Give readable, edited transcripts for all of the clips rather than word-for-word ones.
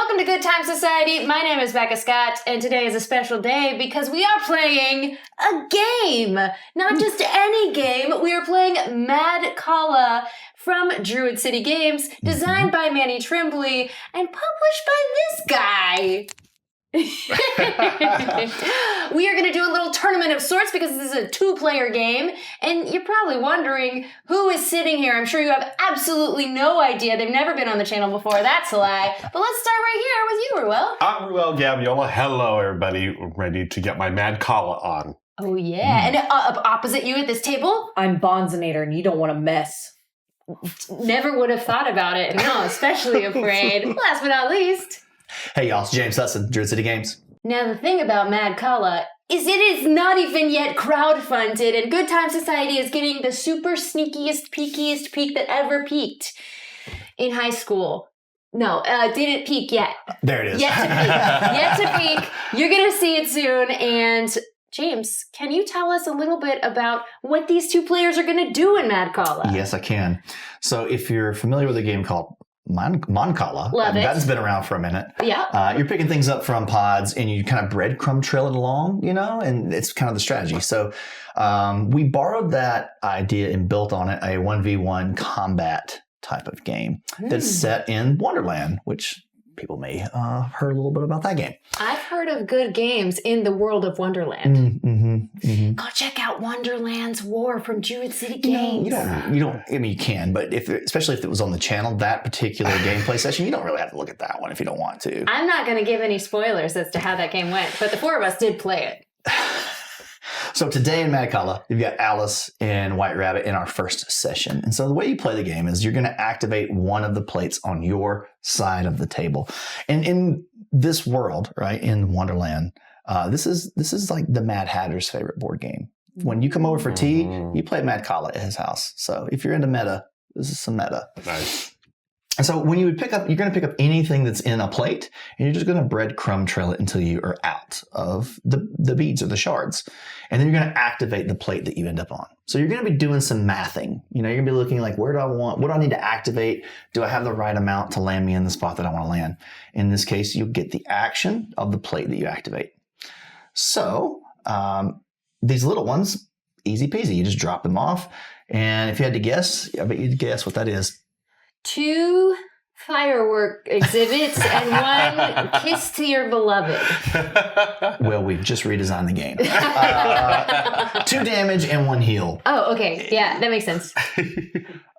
welcome to Good Time Society. My name is Becca Scott, and today is a special day because we are playing a game. Not just any game, we are playing Madcala from Druid City Games, designed by Manny Tremblay and published by this guy. We are going to do a little tournament of sorts because this is a two-player game, and you're probably wondering who is sitting here. I'm sure you have absolutely no idea. They've never been on the channel before. That's a lie. But let's start right here with you, Ruel. I'm Ruel Gaviola. Hello, everybody. Ready to get my Madkala on. Oh, yeah. And opposite you at this table? I'm Banzainator, and you don't want to mess. Never would have thought about it. No, especially afraid. Last but not least... Hey y'all, it's James Hudson, Druid City Games. Now the thing about Madcala is it is not even yet crowdfunded, and Good Time Society is getting the super sneakiest, peakiest peak that ever peaked in high school. No, didn't peak yet. There it is. Yet to peak. Yet to peak. You're going to see it soon, and James, can you tell us a little bit about what these two players are going to do in Madcala? Yes, I can. So if you're familiar with a game called Madkala, Love it. That's been around for a minute. Yeah. You're picking things up from pods and you kind of breadcrumb trail it along, and it's kind of the strategy. So we borrowed that idea and built on it a 1v1 combat type of game that's set in Wonderland, which people may have heard a little bit about that game. I've heard of good games in the world of Wonderland. Go check out Wonderland's War from Druid City Games. You don't. I mean, you can, but especially if it was on the channel, that particular gameplay session, you don't really have to look at that one if you don't want to. I'm not going to give any spoilers as to how that game went, but the four of us did play it. So today in Madkala, you've got Alice and White Rabbit in our first session. And so the way you play the game is you're going to activate one of the plates on your side of the table. And in this world, right, in Wonderland, this is like the Mad Hatter's favorite board game. When you come over for tea, you play Madkala at his house. So if you're into meta, this is some meta. Nice. And so when you would pick up, you're going to pick up anything that's in a plate, and you're just going to breadcrumb trail it until you are out of the beads or the shards. And then you're going to activate the plate that you end up on. So you're going to be doing some mathing. You're going to be looking like, what do I need to activate? Do I have the right amount to land me in the spot that I want to land? In this case, you'll get the action of the plate that you activate. So these little ones, easy peasy. You just drop them off. And if you had to guess, I bet you'd guess what that is. 2 firework exhibits and 1 kiss to your beloved. Well, we've just redesigned the game. 2 damage and 1 heal. Oh, okay. Yeah, that makes sense.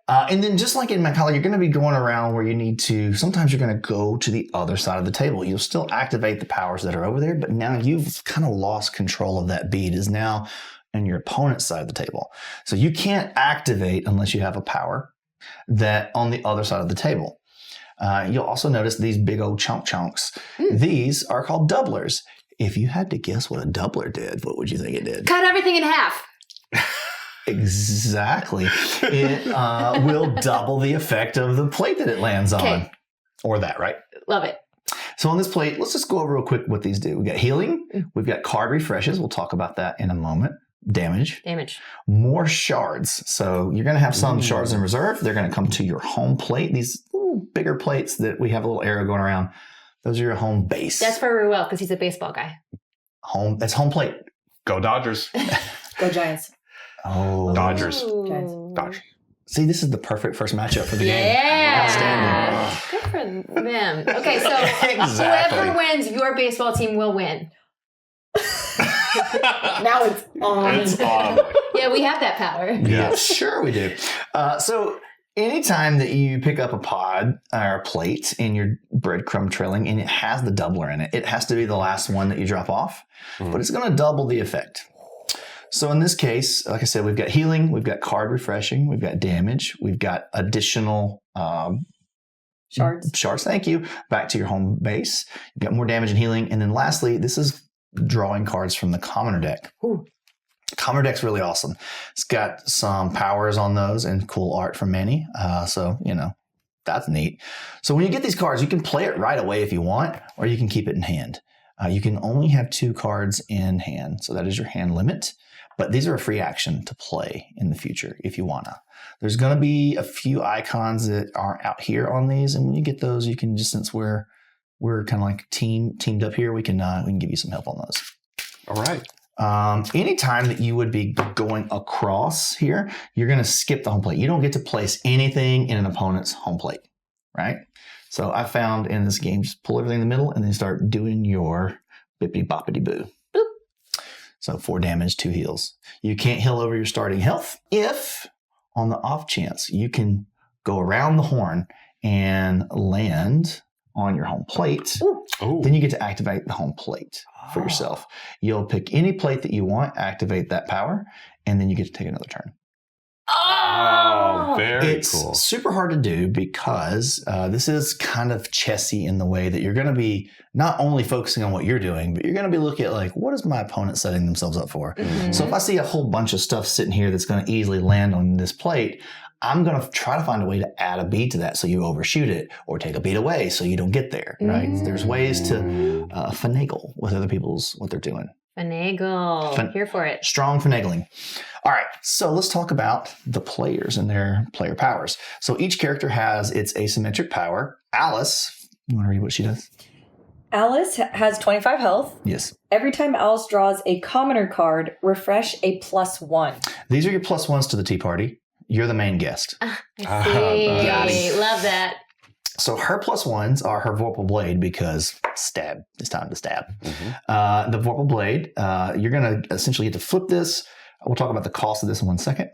And then just like in Madkala, you're going to be going around where you need to, sometimes you're going to go to the other side of the table. You'll still activate the powers that are over there, but now you've kind of lost control of that bead. Is now on your opponent's side of the table. So you can't activate unless you have a power that on the other side of the table. You'll also notice these big old chunks. These are called doublers. If you had to guess what a doubler did, what would you think it did? Cut everything in half. Exactly. It will double the effect of the plate that it lands on. Or that, right? Love it. So on this plate, let's just go over real quick what these do. We've got healing. We've got card refreshes. We'll talk about that in a moment. Damage. More shards. So you're going to have some shards in reserve. They're going to come to your home plate. These little bigger plates that we have a little arrow going around. Those are your home base. That's for Ruel because he's a baseball guy. That's home plate. Go Dodgers. Go Giants. Oh. Dodgers. Giants. Dodgers. See, this is the perfect first matchup for the game. Yeah. Outstanding. Good for them. Okay, so Exactly. whoever wins, your baseball team will win. Now it's on. It's on. Yeah, we have that power. Yeah, sure we do. So anytime that you pick up a pod or a plate and you're breadcrumb trailing and it has the doubler in it, it has to be the last one that you drop off, but it's going to double the effect. So in this case, like I said, we've got healing, we've got card refreshing, we've got damage, we've got additional Shards. Thank you. Back to your home base. You've got more damage and healing. And then lastly, this is drawing cards from the commoner deck. Ooh. Commoner deck's really awesome. It's got some powers on those and cool art from Manny. So, that's neat. So when you get these cards, you can play it right away if you want, or you can keep it in hand. You can only have 2 cards in hand. So that is your hand limit. But these are a free action to play in the future if you want to. There's going to be a few icons that aren't out here on these. And when you get those, you can just, since we're we're kind of like teamed up here. We can give you some help on those. All right. Anytime that you would be going across here, you're going to skip the home plate. You don't get to place anything in an opponent's home plate, right? So I found in this game, just pull everything in the middle and then start doing your bippity boppity boo. Boop. So 4 damage, 2 heals. You can't heal over your starting health. If on the off chance you can go around the horn and land on your home plate, Ooh. then you get to activate the home plate for yourself. You'll pick any plate that you want, activate that power, and then you get to take another turn. Oh, very It's cool. super hard to do because this is kind of chessy in the way that you're going to be not only focusing on what you're doing, but you're going to be looking at like, what is my opponent setting themselves up for? Mhm. So if I see a whole bunch of stuff sitting here that's going to easily land on this plate, I'm going to try to find a way to add a bead to that so you overshoot it, or take a bead away so you don't get there, right? There's ways to finagle with other people's what they're doing. Finagle. Here for it. Strong finagling. All right, so let's talk about the players and their player powers. So each character has its asymmetric power. Alice, you want to read what she does? Alice has 25 health. Yes. Every time Alice draws a commoner card, refresh a +1. These are your +1s to the tea party. You're the main guest. I see. Nice. Love that. So her +1s are her Vorpal Blade because stab. It's time to stab. Mhm. The Vorpal Blade, you're going to essentially get to flip this. We'll talk about the cost of this in 1 second.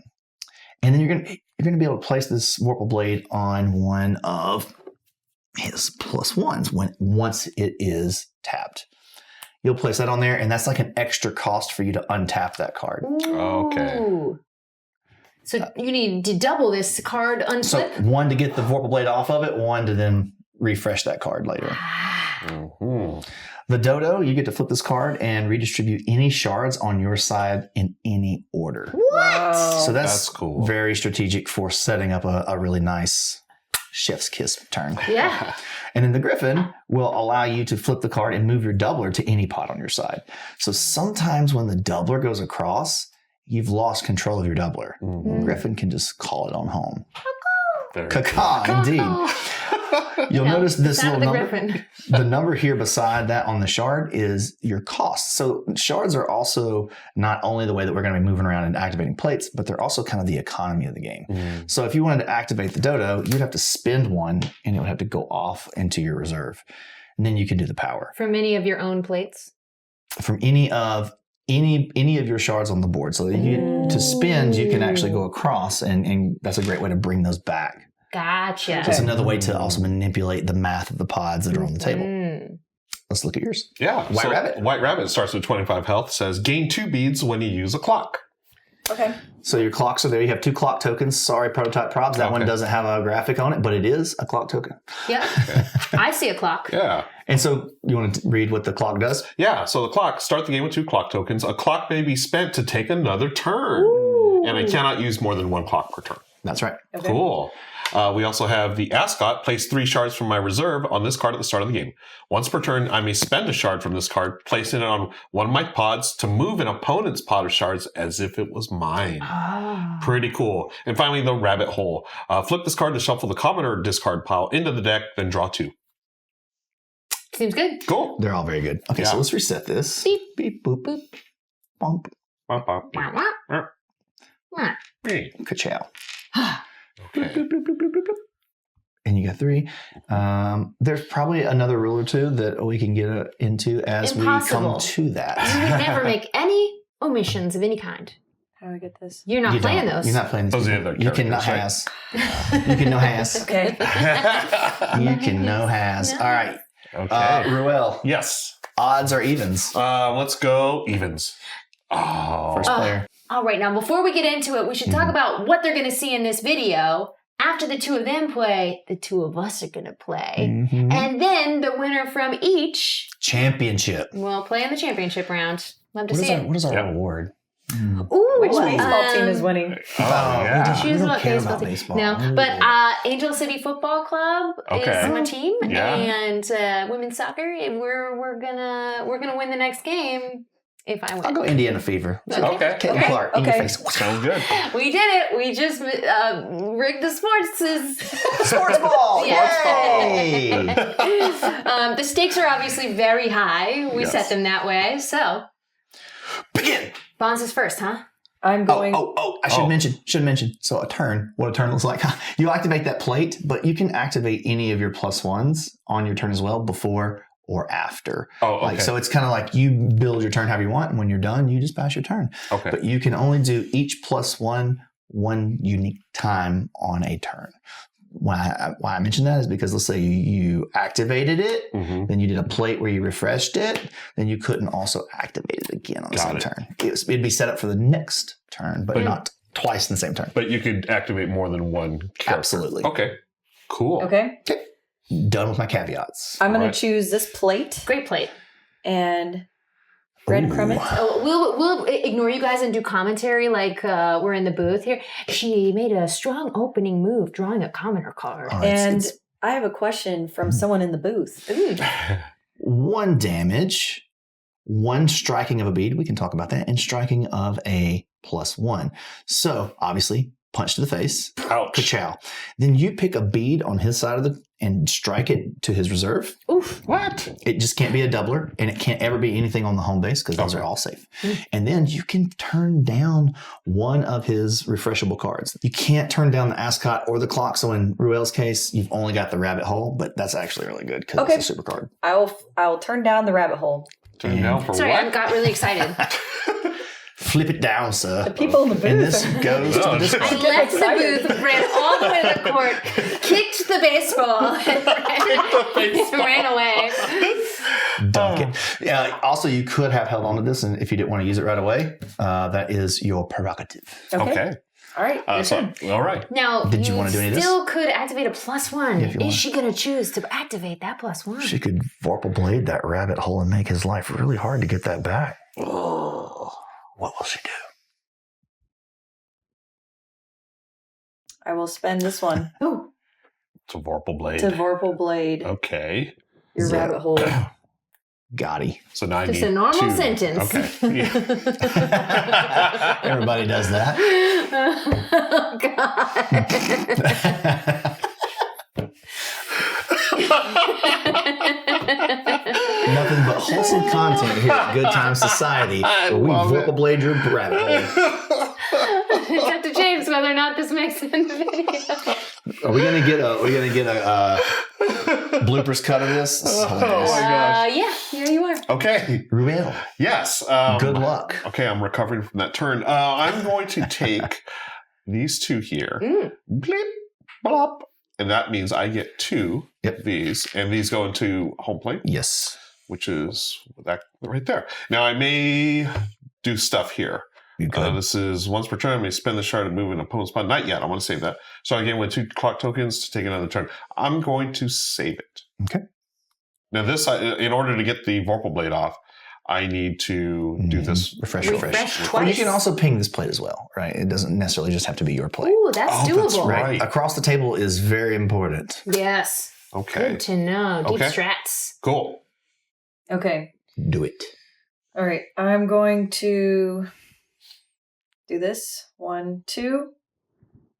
And then you're going to be able to place this Vorpal Blade on one of his +1s once it is tapped. You'll place that on there, and that's like an extra cost for you to untap that card. Okay. Ooh. So you need to double this card So unflip? 1 to get the Vorpal Blade off of it, 1 to then refresh that card later. Mhm. The Dodo, you get to flip this card and redistribute any shards on your side in any order. What? So That's cool. very strategic for setting up a really nice chef's kiss turn. Yeah. And then the Griffin will allow you to flip the card and move your doubler to any pot on your side. So sometimes when the doubler goes across, you've lost control of your doubler. Mhm. Griffin can just call it on home. Very Caca, indeed. You'll notice this sound little of the number. Griffin. The number here beside that on the shard is your cost. So shards are also not only the way that we're going to be moving around and activating plates, but they're also kind of the economy of the game. Mhm. So if you wanted to activate the Dodo, you'd have to spend 1 and it would have to go off into your reserve. And then you can do the power. From any of your own plates? From any of your shards on the board. So that to spend, you can actually go across and that's a great way to bring those back. Gotcha. It's another way to also manipulate the math of the pods that are on the table. Mm. Let's look at yours. Yeah. White Rabbit. White Rabbit starts with 25 health, says gain 2 beads when you use a clock. Okay. So your clocks are there. You have 2 clock tokens. Sorry, Prototype Probs. That one Okay. doesn't have a graphic on it, but it is a clock token. Yep. I see a clock. Yeah. And so you want to read what the clock does? Yeah. So the clock, start the game with 2 clock tokens. A clock may be spent to take another turn. Ooh. And I cannot use more than 1 clock per turn. That's right. Okay. Cool. We also have the Ascot. Place 3 shards from my reserve on this card at the start of the game. Once per turn, I may spend a shard from this card, placing it on one of my pods to move an opponent's pod of shards as if it was mine. Ah. Pretty cool. And finally, the Rabbit Hole. Flip this card to shuffle the commoner discard pile into the deck, then draw 2. Seems good. Cool. They're all very good. Okay, Yeah. so let's reset this. Beep. Beep, boop, Boop. bonk, Wah, wah. Wah. Hey. ka-chow. Okay. Boop, boop, boop, boop, boop, boop. And you got 3. There's probably another rule or two that we can get into as we Impossible. come to that. You would never make any omissions of any kind. How do I get this? You're not You playing don't. those. You're not playing Those these. are the other You cannot characters, has. You can no has. Okay. You can no has. No. All right. Okay. Ruel, Yes. odds or evens? Let's go evens. Oh. First player. All right, now before we get into it, we should talk about what they're going to see in this video. After the 2 of them play, the 2 of us are going to play. Mhm. And then the winner from each Championship. will play in the championship round. Love to What is see our, it. what is our Yeah. reward? Ooh, Which baseball team is winning? Oh, yeah. we Choose don't what care baseball about team. baseball. No, but Angel City Football Club Okay. is my team, Yeah. and women's soccer. We're gonna win the next game if I I'll win. go Indiana Fever. Okay. Caitlin Clark, in your Okay. face. Sounds good. We did it. We just rigged the sports. Sports ball! Yay! Yay! The stakes are obviously very high. We Yes. set them that way. So, Begin! Bonds is first, huh? I'm going. I should mention. So a turn, what a turn looks like. You activate that plate, but you can activate any of your +1s on your turn as well, before or after. Oh, okay. So it's kind of like you build your turn however you want, and when you're done, you just pass your turn. Okay. But you can only do each +1 one unique time on a turn. Why I mention that is because let's say you activated it, Mhm. then you did a plate where you refreshed it, then you couldn't also activate it again on the Got same it. turn. It'd be set up for the next turn, but not twice in the same turn. But you could activate more than one character. Absolutely. Okay. Cool. Okay. Done with my caveats. I'm going Alright. to choose this plate Great plate. and breadcrumb it. Oh, we'll ignore you guys and do commentary like we're in the booth here. She made a strong opening move, drawing a commoner card. Oh, And it's I have a question from someone in the booth. Ooh. 1 damage, 1 striking of a bead. We can talk about that, and striking of a +1. So obviously, punch to the face. Ouch. Ka-chow. Then you pick a bead on his side of the and strike it to his reserve. Oof. What? It just can't be a doubler, and it can't ever be anything on the home base because those Okay. are all safe. And then you can turn down one of his refreshable cards. You can't turn down the ascot or the clock. So in Ruel's case, you've only got the rabbit hole, but that's actually really good because Okay. it's a super card. I'll turn down the rabbit hole. Turn down for Sorry, I what? got really excited. Flip it down, sir. The people in the booth. And this goes to the Oh, discard. I getting left the excited. booth, ran all the way to the court, kicked the baseball, and ran away. Dunk it. Yeah. Also, you could have held on to this, and if you didn't want to use it right away, that is your prerogative. Okay. All right. your turn. All right. Now, Did you wanna do any of this? still could activate a +1. Yeah, if you Is want. she going to choose to activate that +1? She could Vorpal Blade that rabbit hole and make his life really hard to get that back. Oh, what will she do? I will spend this one Ooh. It's a Vorpal Blade. to Vorpal Blade Okay. your So- rabbit hole. Gotti. So now I Just need a normal 2. sentence. Okay. Yeah. Everybody does that. Oh, Nothing but wholesome content here at Good Time Society. I Where we love it. Vorpal Blade your rabbit hole. It's up to James whether or not this makes it in the video. Are we gonna get a bloopers cut of this? This is Oh hilarious. my gosh. Yeah, here you are. Okay. Ruel, Yes. good luck. Okay, I'm recovering from that turn. I'm going to take these 2 here. Mm. Bleep, blop. And that means I get 2 Yep. of these. And these go into home plate, Yes. which is that right there. Now, I may do stuff here. You could. This is once per turn. I may spend the shard and move an opponent's spot. Not yet. I want to save that. So again, with 2 clock tokens to take another turn. I'm going to save it. Okay. Now, this, in order to get the Vorpal Blade off, I need to do this. Refresh. Refresh Or you twice. can also ping this plate as well, right? It doesn't necessarily just have to be your plate. Ooh, that's Oh, doable. that's right. Right. Across the table is very important. Yes. Okay. Good to know. Deep Okay. strats. Cool. Okay. Do it. All right. I'm going to do this 1, 2,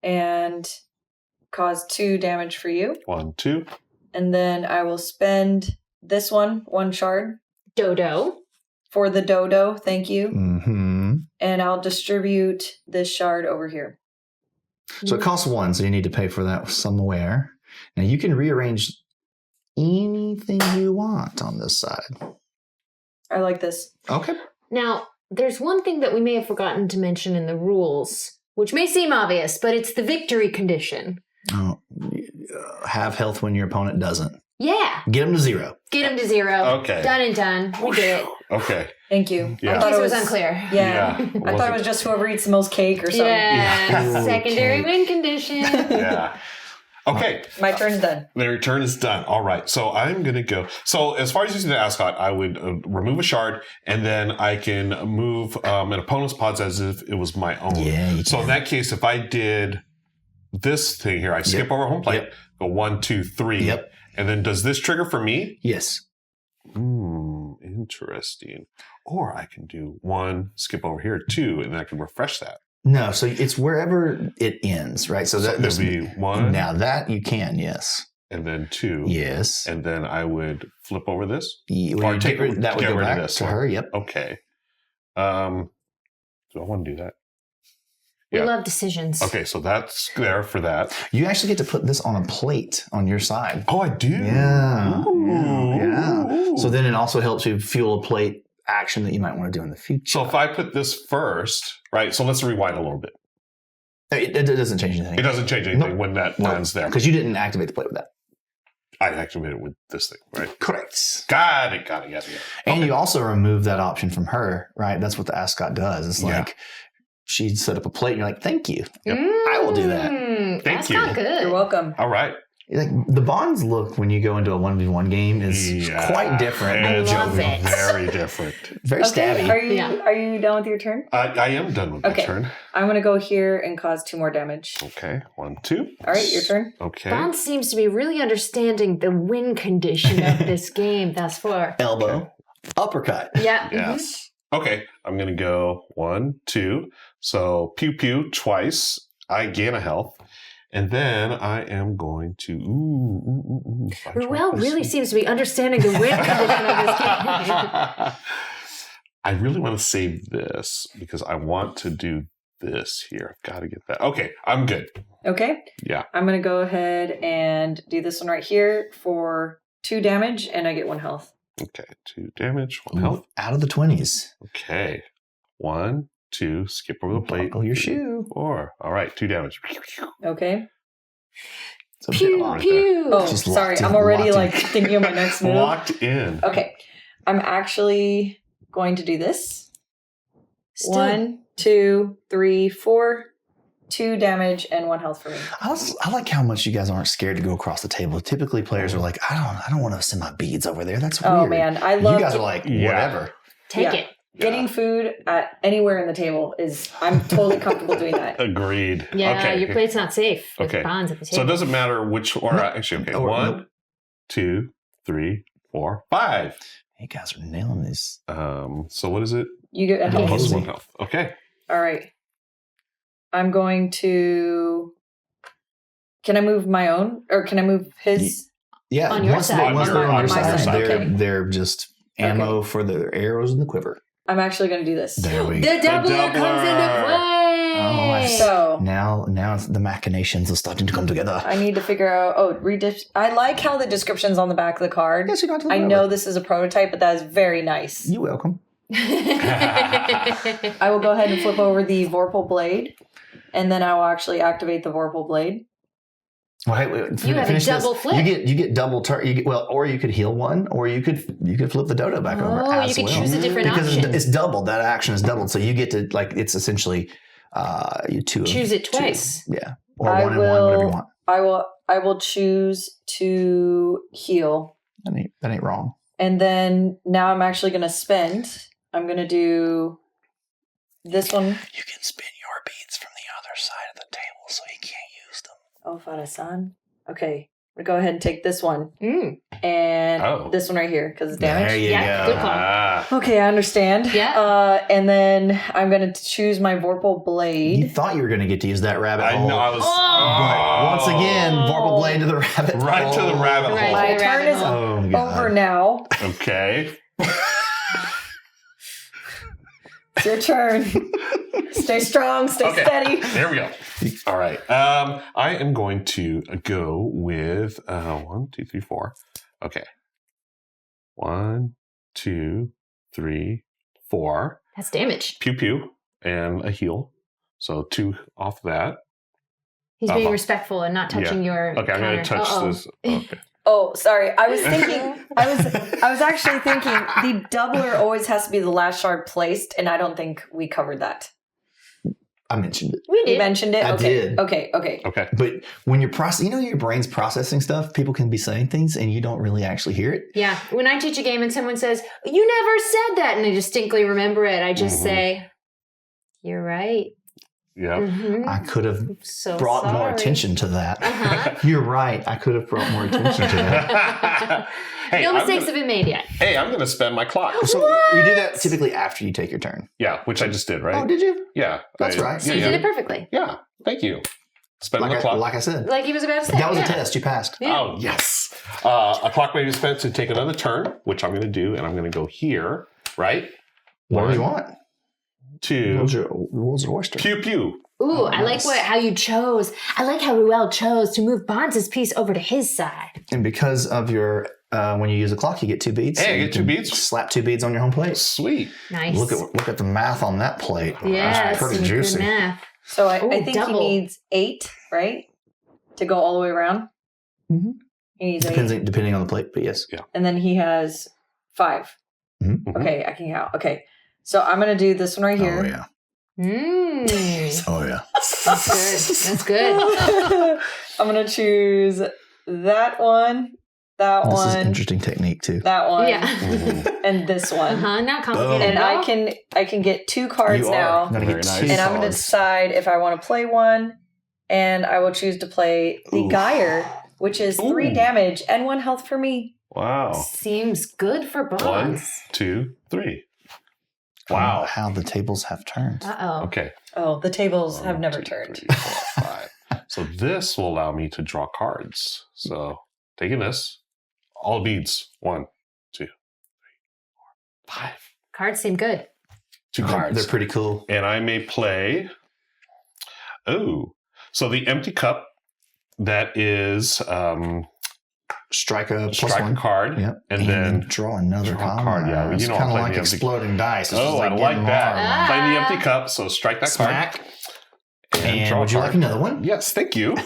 and cause 2 damage for you. 1, 2. And then I will spend this one shard Dodo. for the dodo. Thank you. Mm-hmm. And I'll distribute this shard over here. So it costs 1, so you need to pay for that somewhere. Now you can rearrange anything you want on this side. I like this. Okay. Now, there's one thing that we may have forgotten to mention in the rules, which may seem obvious, but it's the victory condition. Oh, have health when your opponent doesn't. Yeah. Get them to 0. Get him to 0. Okay. Done and done. We did it. Okay. Thank you. Yeah. I In thought case it it was was unclear. Yeah. Yeah. I thought it was just whoever eats the most cake or something. Yeah. Yeah. Secondary Okay. win condition. Yeah. Okay. My turn's done. The return is done. All right. So I'm going to go. So as far as using the ascot, I would remove a shard, and then I can move an opponent's pods as if it was my own. Yeah, you So in can. that case, if I did this thing here, I skip over home plate, Yep. go 1, 2, 3. Yep. And then does this trigger for me? Yes. Interesting. Interesting. Or I can do 1, skip over here, 2, and then I can refresh that. No, so it's wherever it ends, right? So that there'd be 1. Now that you can, yes. And then 2. Yes. And then I would flip over this. Or Or take that would get go rid of back this to one. her. Yep. Okay. Do I want to do that? We Yeah. love decisions. Okay, so that's there for that. You actually get to put this on a plate on your side. Oh, I do. Yeah. Ooh. Yeah. So then it also helps you fuel a plate action that you might want to do in the future. So if I put this first, right? So let's rewind a little bit. It doesn't change anything. It doesn't change anything Nope. when that lands there. Because you didn't activate the plate with that. I activated it with this thing, right? Correct. Got it. Yeah. And you also remove that option from her, right? That's what the ascot does. It's Yeah. like she'd set up a plate and you're like, thank you. I will do that. Thank That's you. not good. You're welcome. All right. Like the bonds look when you go into a 1v1 game is quite different. I than It's love Jovi. it. Very different. Very stabby. Are you done with your turn? I am done with my Okay. turn. I'm gonna go here and cause 2 more damage. Okay. 1, 2. All right, your turn. Okay. Bond seems to be really understanding the win condition of this game thus far. Elbow, uppercut. Yeah. Yes. Okay. I'm going to go 1, 2. So pew pew twice. I gain a health. And then I am going to. If I drop Ruel this- really seems to be understanding the win condition of this game. I really want to save this because I want to do this here. I've got to get that. Okay. I'm good. Okay. Yeah. I'm gonna go ahead and do this one right here for 2 damage, and I get 1 health. Okay. 2 damage, 1 health. Out of the 20s. Okay. 1, 2. Skip over the plate. Buckle your 3, shoe. 4. All right. 2 damage. Okay. So Pew right pew. Oh, Just sorry. locked in- I'm already locked in. like thinking of my next move. Locked in. Okay. I'm actually going to do this. Still. 1, 2, 3, 4. 2 damage and 1 health for me. I like how much you guys aren't scared to go across the table. Typically, players are like, I don't want to send my beads over there. That's weird. Oh man, I love You guys are like, Yeah. whatever. Take Yeah. it. getting food at anywhere in the table is I'm totally comfortable doing that. Agreed. Yeah, Okay. your plate's not safe. With Okay. bonds at the So table. it doesn't matter which, or actually, okay, Or- 1, 2, 3, 4, 5. You guys are nailing this. So what is it? You get a Yeah. health. Plus Easy. 1 health. Okay. All right. I'm going to. Can I move my own, or can I move his? Yeah, On your once side. Once they're on your my side, side, they're okay. they're just ammo for the arrows in the quiver. I'm actually going to do this. There we The go. doubler comes into doubler. play. Oh, I see. So Now it's the machinations are starting to come together. I need to figure out. Oh, I like how the description's on the back of the card. Yes, you don't have to I look know over. this is a prototype, but that is very nice. You're welcome. I will go ahead and flip over the Vorpal Blade, and then I will actually activate the Vorpal Blade. Well, hey, wait, You have a finish this. double flip. You get double turn. Or you could heal one, or you could flip the dodo back over. Oh, as you could well. choose a different because option. it's doubled. That action is doubled, so you get to it's essentially you two Choose it twice. Yeah, or I one and one, whatever you will- want. I will choose to heal, That ain't wrong. and then now I'm actually going to spend. I'm going to do this one. You can spin your beads from the other side of the table, so you can't use them. Oh, Fada-san. Okay, I'm going to go ahead and take this one Mm. and this one right here because it's There damage. you Yeah, go. good call. Ah. Okay, I understand. Yeah. And then I'm going to choose my Vorpal You Blade. thought you were going to get to use that rabbit I hole. know. I was. Oh. But once again, Vorpal Blade to the rabbit Right hole. to the rabbit Right. hole. My Rabbit turn is hole. Oh, God. over now. Okay. It's your turn. Stay strong, stay Okay. steady. There we go. All right. I am going to go with 1, 2, 3, 4. Okay. 1, 2, 3, 4. That's damage. Pew pew and a heal. So 2 off that. He's being Uh-huh. respectful and not touching your. Okay, I'm going to counter. touch Uh-oh. this. Okay. Oh, sorry. I was thinking. I was actually thinking the doubler always has to be the last shard placed, and I don't think we covered that. I mentioned it. We You did. mentioned it. I Okay. did. Okay. Okay. Okay. But when you're your brain's processing stuff, people can be saying things and you don't really actually hear it. Yeah. When I teach a game and someone says, "You never said that," and I distinctly remember it, I just Mhm. say, "You're right." Yeah. Mhm. I could have So brought more sorry. attention to that. Uh-huh. You're right. I could have brought more attention to that. Hey, No I'm mistakes gonna- have been made yet. Hey, I'm going to spend my clock. So you do that typically after you take your turn. Yeah, which I just did, right? Oh, did you? Yeah. That's right. So Yeah, you did yeah. it perfectly. Yeah, thank you. Spending the Like clock. I said. Like he was about to say. That was yeah. a test. You passed. Yeah. Oh, yes. A clock may be spent to take another turn, which I'm going to do, and I'm going to go here, right? What do you 1, want? 2, Rules of oyster. pew pew. Ooh, I like nice. how you chose. I like how Ruel chose to move Bonds' piece over to his side. And because of your, when you use a clock, you get 2 beads. Hey, I you get 2 can beads. Slap 2 beads on your home plate. Sweet. Nice. Look at the math on that plate. Yeah, That's some pretty good juicy. math. So I Ooh, think double. he needs 8, right? To go all the way around. Mhm. He needs 8. Depending on the plate, but yes. And then he has 5. Mhm. Okay, I can count. Okay. So I'm going to do this one right here. Oh yeah. Mmm. Oh yeah. That's good. That's good. I'm going to choose that one, that This one, is an interesting technique too. that one, Yeah. and this one. Uh-huh. Not complicated And at all. I can get 2 cards You now. are gonna Very get nice. 2 And I'm going to cards. decide if I want to play one, and I will choose to play the Ooh. Gyre, which is 3 Ooh. damage and 1 health for me. Wow. Seems good for 1, Bonds. 2, 3. Oh, Wow. how the tables have turned. Uh-oh. Okay. Oh, the tables 1, have never 2, turned. 3, 4, 5. So this will allow me to draw cards. So taking this, all beads. 1, 2, 3, 4, 5. Cards seem good. 2 They're cards. pretty cool. And I may play. Oh, so the empty cup. That is Strike a plus strike 1. a card, Yep. and then draw another draw a card. card, yeah. It's You know kind I'm of playing like the empty- exploding dice. It's oh, just like I like getting that. more. Ah. Playing the empty cup. So strike that Smack. card. And draw a would you card. like another one? Yes, thank you.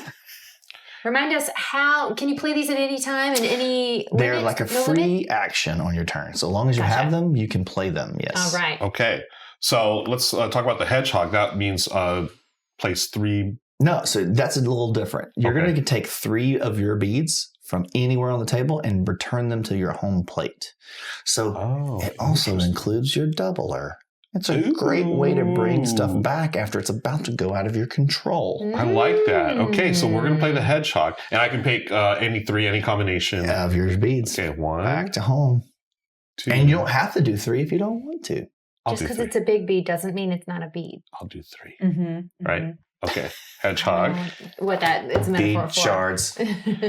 Remind us how can you play these at any time and any They're limit? like a No free limit? action on your turn. So long as you Gotcha. have them, you can play them. Yes. All right. Okay, so let's talk about the hedgehog. That means place 3. No, so that's a little different. You're Okay. going to take 3 of your beads from anywhere on the table and return them to your home plate. So Oh, it also interesting. includes your doubler. It's a great way to bring stuff back after it's about to go out of your control I like that. Okay, so we're gonna play the Mm. hedgehog, and I can pick any 3, any combination. of your beads Okay, 1, back to home. 2. And you don't have to do 3 if you don't want to. I'll Just do because 3. it's a big bead doesn't mean it's not a bead. I'll do 3. Mm-hmm. Right. Okay, hedgehog. What that it's a metaphor Bead, for. shards,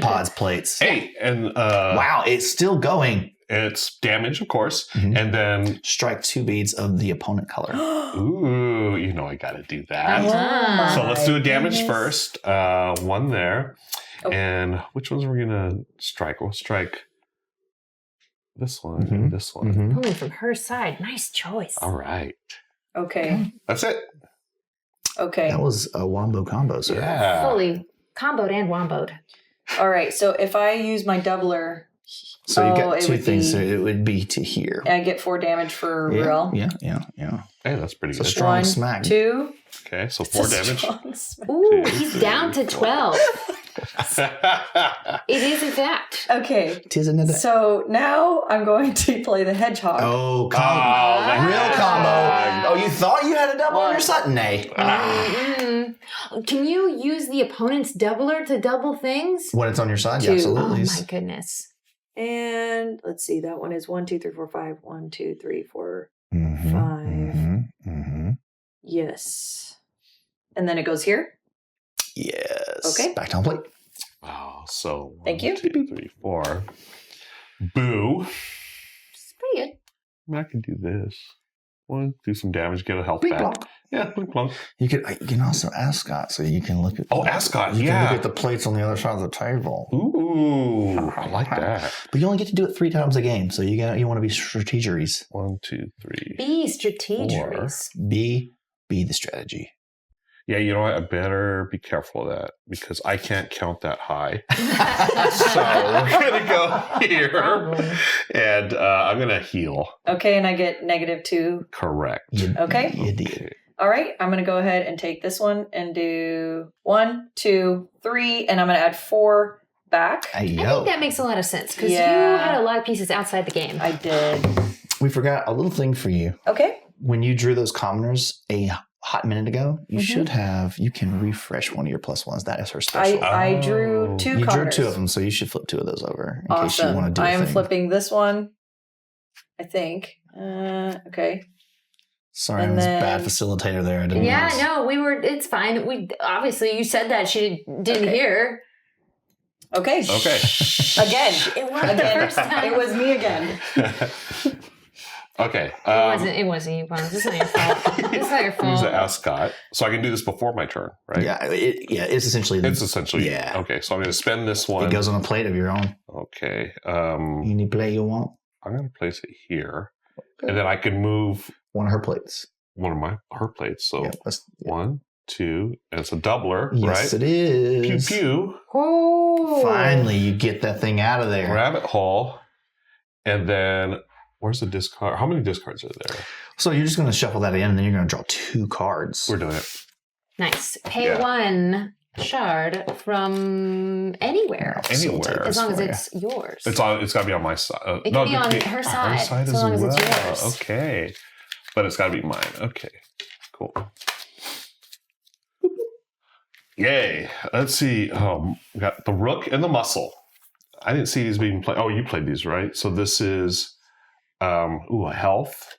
pods, plates. Hey, and Wow, it's still going. it's damage, of course, Mhm. and then Strike 2 beads of the opponent color. ooh, you know I got to do that. Uh-huh. So let's do a damage goodness. first. 1 there, Oh. and which ones are we gonna strike? We'll strike this one Mhm. and this one. Mhm. Pulling from her side. Nice choice. All right, Okay. that's it. Okay. That was a wombo combo, sir. Yeah. Fully comboed and womboed. All right. So if I use my doubler, So you Oh, got it 2 would things. be- So it would be to here. I get 4 damage for Yeah, Ruel. yeah. Hey, that's pretty It's a good. strong 1, smack. 2. Okay, so It's 4 a damage. strong smack. Ooh, 2, he's 3, down to 4. 12. It is in fact. Okay. Tis another. So now I'm going to play the hedgehog. Oh, Oh, combo. the Real hedgehog. combo. Oh, you thought you had a double on your side? Nay. Mm-mm. Can you use the opponent's doubler to double things? When it's on your side, 2. yeah, absolutely. Oh my goodness. And let's see, that one is 1, 2, 3, 4, 5. 1, 2, 3, 4. Mhm, 5. mhm, mhm. Yes. And then it goes here. Yes. Okay. Back to home plate. Oh, so Thank 1, you. 2, 3, 4. Boo. It's pretty good. I mean, I can do this. One, do some damage, get a health Blink back. block. Yeah, blink plunk. You can also ask Scott, so you can look at. Oh, ask Scott, You yeah. can look at the plates on the other side of the table. Ooh, I like that. But you only get to do it 3 times a game, so you want to be strategeries. 1, 2, 3. Be strategies. Be the strategy. Yeah, you know what? I better be careful of that because I can't count that high. So we're gonna go here, Probably. and I'm gonna heal. Okay, and I get -2. Correct. Okay. You did. Okay. All right, I'm going to go ahead and take this one and do 1, 2, 3, and I'm going to add 4 back. Hey, I yo. think that makes a lot of sense because Yeah. you had a lot of pieces outside the game. I did. We forgot a little thing for you. Okay. When you drew those commoners, a hot minute ago, you should have. You can refresh one of your +1s. That is her special. I drew 2 you cards. drew 2 of them, so you should flip 2 of those over in case you Awesome. want to do. I am flipping this one. I think. Okay. Sorry, And I was a then- bad facilitator there. I didn't Yeah, realize. no, it's fine. We obviously you said that she didn't Okay. hear. Okay. Okay. Again. It wasn't the first time. It was me again. Okay. It wasn't you, Bones. It's not your fault. It's not your Use fault. the Ascot. So I can do this before my turn, right? Yeah, it's essentially. It's essentially. Yeah. Okay, so I'm going to spend this one. It goes on a plate of your own. Okay. Any plate you want. I'm going to place it here. And then I can move One of her plates. one of her plates. So Yeah, 1, 2, and it's a doubler, yes, right? it is. Pew pew. Oh. Finally, you get that thing out of there. Rabbit hole. And then where's the discard? How many discards are there? So you're just going to shuffle that in, and then you're going to draw 2 cards. We're doing it. Nice. Pay Yeah. 1 shard from anywhere. Anywhere. As long as for you. it's yours. It's got to be on my side. It can be on her side, so as long as it's well. yours. Okay. But it's got to be mine. Okay. Cool. Yay. Let's see. We got the rook and the muscle. I didn't see these being played. Oh, you played these, right? So this is a health.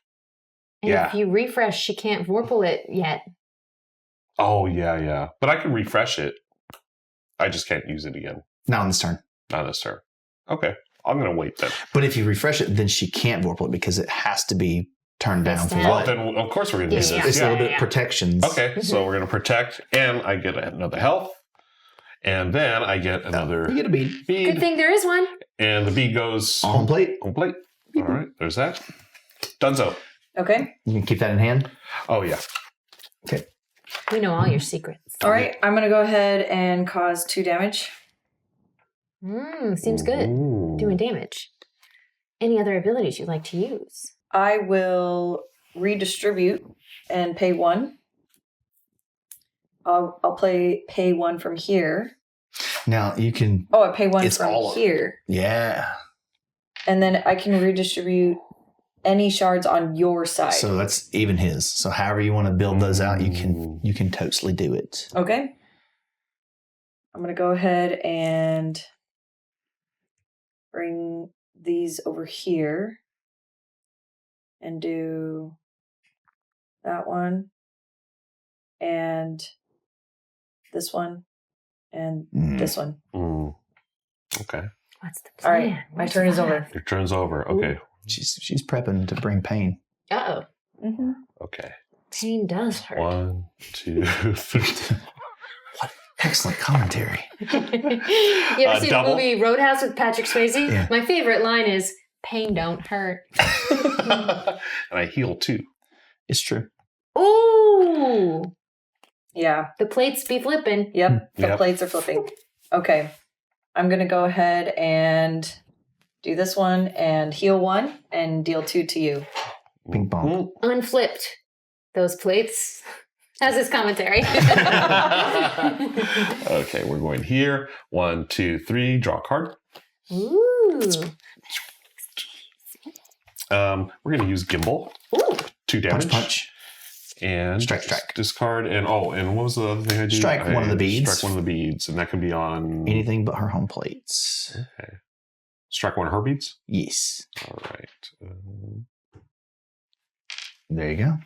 And yeah. if you refresh, she can't vorpal it yet. Oh, yeah. But I can refresh it. I just can't use it again. Not on this turn. Not this turn. Okay. I'm going to wait then. But if you refresh it, then she can't vorpal it because it has to be turned down for Yeah. Well, what? then of course we're going to do Yeah, this. It's a little bit of protections. Okay, so we're going to protect, and I get another health, and then I get another You get a bead. bead, Good thing there is one. and the bead goes On plate. on plate. All right, there's that. Dunzo. Okay. You can keep that in hand. Oh, yeah. We know all your secrets. All right. I'm going to go ahead and cause 2 damage. Seems good. Ooh. Doing damage. Any other abilities you'd like to use? I will redistribute and pay 1. I'll pay 1 from here. Now you can. Oh, I pay 1 It's from all- here. Yeah. And then I can redistribute any shards on your side. So that's even his. So however you want to build those out, you can totally do it. Okay. I'm going to go ahead and bring these over here and do that one and this one and this one. Mm. Okay, What's the All plan? right. My turn is over. your turn's over. Okay, She's prepping to bring pain. Uh-oh. Mm-hmm. okay. Pain does hurt. 1, 2, 3. Excellent commentary. You ever seen double? the movie Roadhouse with Patrick Swayze? Yeah. My favorite line is, pain don't hurt. And I heal 2. It's true. Ooh! Yeah. The plates be flipping. Yep. The Yep. plates are flipping. Okay. I'm going to go ahead and do this one and heal 1 and deal 2 to you. Ping pong. Unflipped those plates. How's this commentary? Okay, we're going here. 1, 2, 3. Draw a card. Ooh. We're going to use Gimbal. Ooh. 2 damage. Punch. And Strike. discard. And and what was the other thing I do? Strike one of the beads. Strike one of the beads. And that can be on Anything but her home plates. Okay. Strike one of her beads. Yes. All right. There you go.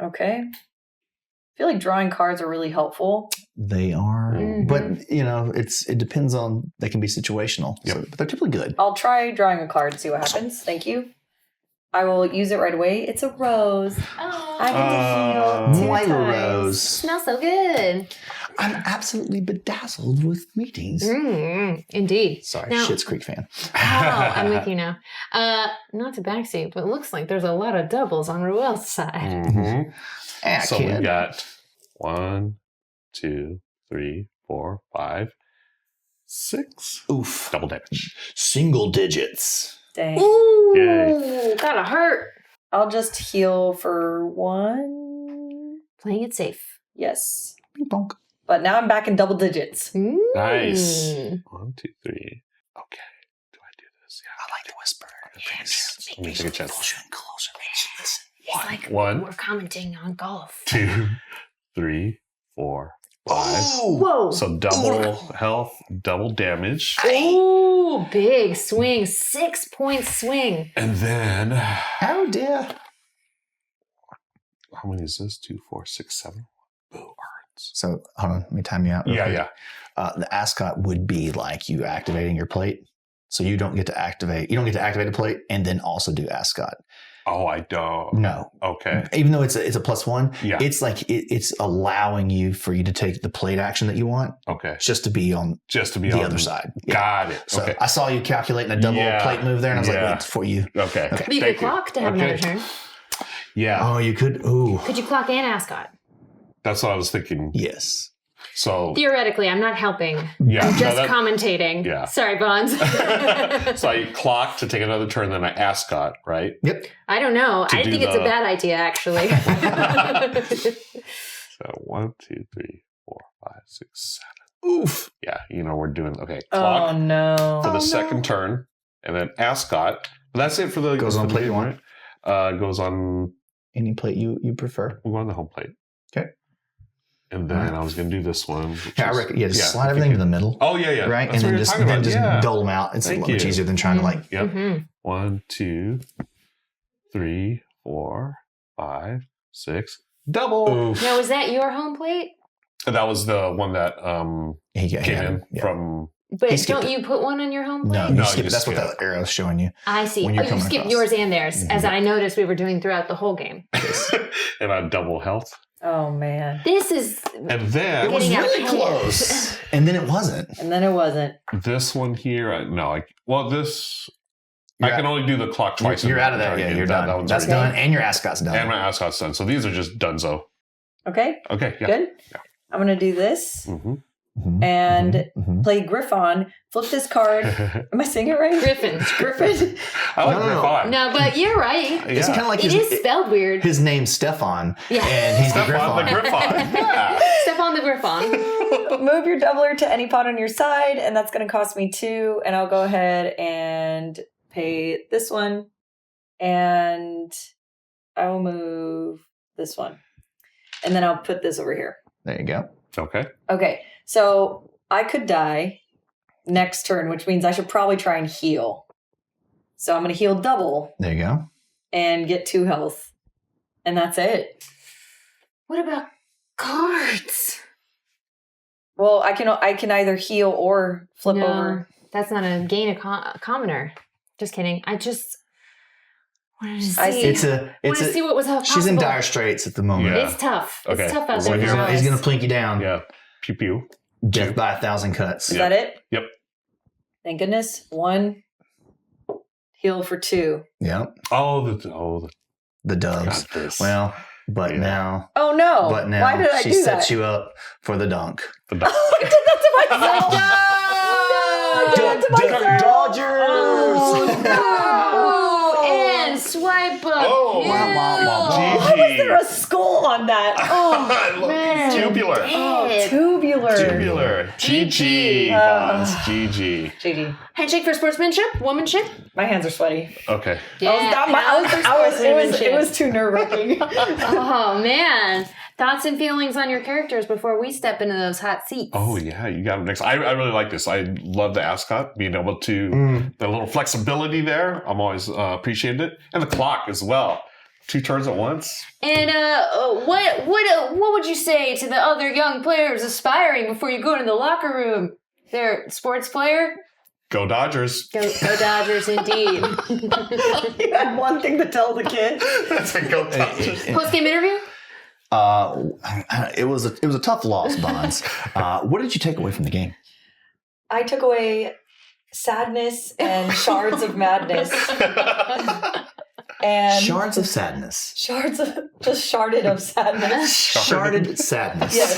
Okay. I feel like drawing cards are really helpful. They are, Mhm. but it depends on. They can be situational. Yep. So, but they're typically good. I'll try drawing a card and see what happens. Thank you. I will use it right away. It's a rose. Oh, I get to heal 2 Moira times. Rose. smells so good. I'm absolutely bedazzled with meetings. Indeed. Sorry, Now- Schitt's Creek fan. Oh, I'm with you now. Not to backseat, but it looks like there's a lot of doubles on Ruel's side. Mhm. Ah, So kid. we got 1, 2, 3, 4, 5, 6. Oof. Double damage. Single digits. Dang. Ooh, Yay. gotta hurt. I'll just heal for 1. Playing it safe. Yes. Ping pong. But now I'm back in double digits. Nice. Mm. 1, 2, 3. Okay. Do I do this? Yeah. I like to whisper. Let me take a chance. Closer and closer. Makes you listen. It's like One. we're commenting on golf. 2, 3, 4, 5. Whoa. So double health, double damage. Ooh, big swing. 6 point swing. And then, Oh dear. how many is this? 2, 4, 6, 7. Boo, earns. So hold on, let me time you out. real quick. The ascot would be like you activating your plate. So you don't get to activate. You don't get to activate a plate and then also do ascot. Oh, I don't. No. Okay. Even though it's a +1, Yeah. it's like it's allowing you for you to take the plate action that you want Okay. just to be on Just to be the on other side. Yeah. Got it. So Okay. I saw you calculating a double Yeah. plate move there, and I was Yeah. like, wait, for you. Okay. But you Thank could clock to have Okay. another turn. Yeah. Oh, you could. Ooh, Could you clock and ascot? That's what I was thinking. yes. So, Theoretically, I'm not helping. yeah. I'm no, just that- commentating. Yeah. Sorry, Bonds. So I clock to take another turn, then I ascot, right? Yep. I don't know. To I do think it's a the- bad idea, actually. So 1, 2, 3, 4, 5, 6, 7. Oof. Yeah, we're doing okay. Oh Clock no. for the second turn, and then ascot. But that's it for the Goes on for the plate game, you want. right? Goes on. Any plate you prefer. We go on the home plate. Okay. And then I was going to do this one. which Yeah, I is- reckon. Yeah, just yeah, slide if everything you to the middle. Oh yeah, yeah. Right, That's and what then you're just talking about. Yeah. dole them out. It's Thank much you. easier than trying to like. Yep. Mhm. 1, 2, 3, 4, 5, 6. Double. Oof. Now, was that your home plate? That was the one that He came in yeah. from. But He skipped don't it. you put one on your home plate? No, you No, skip you it. That's what skip. that arrow's showing you. I see. When Oh, you're you coming skipped across. yours and theirs, as Yeah. I noticed we were doing throughout the whole game. And I double health. Oh man. This is And then It was Getting out really of hand. close, and then it wasn't. And then it wasn't. this one here, I You're can only do the clock twice. You're and out of that. try Yeah, again. you're That done. one's That's already- done, and your ascot's done. And my ascot's done. So these are just donezo. Okay. Okay, yeah. Good. Yeah. I'm gonna do this Mm-hmm. Mhm, and mhm. play Griffon. Flip this card. Am I saying it right? Griffin. Griffin. I like No, no, no. Griffon. No, but you're right. It's kind of like It is spelled weird. his name's Stefan, Yeah. and he's the Stefan the Griffon. Griffon. Yeah. Step on the Griffon. Move your doubler to any pot on your side, and that's going to cost me 2. And I'll go ahead and pay this one, and I will move this one, and then I'll put this over here. There you go. Okay. Okay, so I could die next turn, which means I should probably try and heal. So I'm going to heal double There you go. and get 2 health, and that's it. What about cards? Well, I can either heal or flip No, over. that's not a gain a commoner. Just kidding. I just wanted to see. I see. It's wanted a. to see what was possible. She's in dire straits at the moment. Yeah. It's tough. Okay. It's tough out So there. he's for gonna- us. He's gonna plink you down. Yeah. Pew pew. Death by 1,000 cuts. Is Yeah. that it? Yep. Thank goodness. 1. Heal for 2. Yep. The The dubs. got this. Well, but Yeah. now, Oh no! but now, Why did I she do sets that? you up for the dunk. The dog. I did that to myself. No! I did that to myself. Dodgers! Oh, and swipe up. Oh, kill. wow, wow, wow. Why was there a skull on that? Oh, Look, man. tubular. Dead. Tubular. Tubular. GG. Bonds. GG. JD. Handshake for sportsmanship, womanship. My hands are sweaty. Okay. It was too nerve wracking. Oh man, thoughts and feelings on your characters before we step into those hot seats. Oh yeah, you got him next. I really like this. I love the ascot, being able to the little flexibility there. I'm always appreciated it, and the clock as well. 2 turns at once. And what would you say to the other young players aspiring before you go into the locker room? They're sports player. Go Dodgers. Go Dodgers, indeed. You had one thing to tell the kid. That's a go Dodgers. Post game interview. It was a tough loss, Bonds. What did you take away from the game? I took away sadness and shards of madness. And Shards of sadness. shards of just sharded of sadness. Sharded sadness. Yes.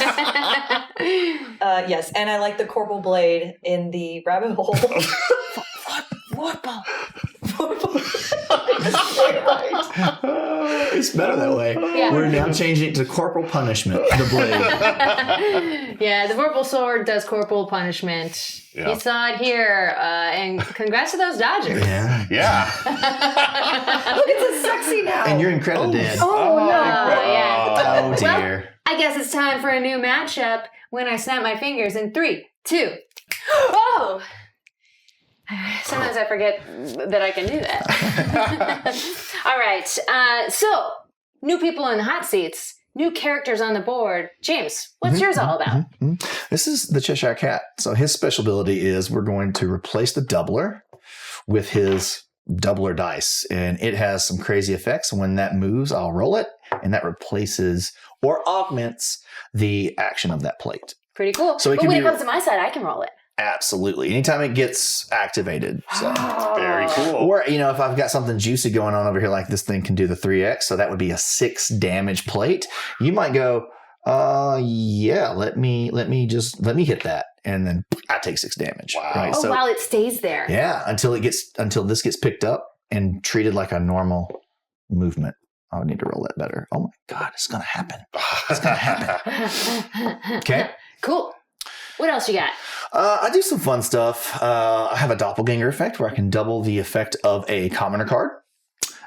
Yes, and I like the corporal blade in the rabbit hole. Warple. It's better that way. Yeah. We're now changing it to corporal punishment. The blade. Yeah, the Vorpal sword does corporal punishment. Yeah. You saw it here, and congrats to those Dodgers. Yeah. Yeah. Look It's a sexy now. And you're incredibly dead. Oh, no. yeah. Oh, Well, dear. I guess it's time for a new matchup when I snap my fingers in 3, 2. Oh! Sometimes I forget that I can do that. All right. So, new people in the hot seats, new characters on the board. James, what's yours all about? This is the Cheshire Cat. So his special ability is we're going to replace the doubler with his doubler dice. And it has some crazy effects. When that moves, I'll roll it. And that replaces or augments the action of that plate. Pretty cool. So it but can when be- it comes to my side, I can roll it. Absolutely. Anytime it gets activated. So. Very cool. Or, if I've got something juicy going on over here, like this thing can do the 3x, so that would be a 6 damage plate. You might go, yeah, let me hit that. And then I take 6 damage. Wow. Right? Oh, So, wow, it stays there. yeah, until this gets picked up and treated like a normal movement. I would need to roll that better. Oh my God, it's going to happen. It's going to happen. Okay. Cool. What else you got? I do some fun stuff. I have a doppelganger effect where I can double the effect of a commoner card.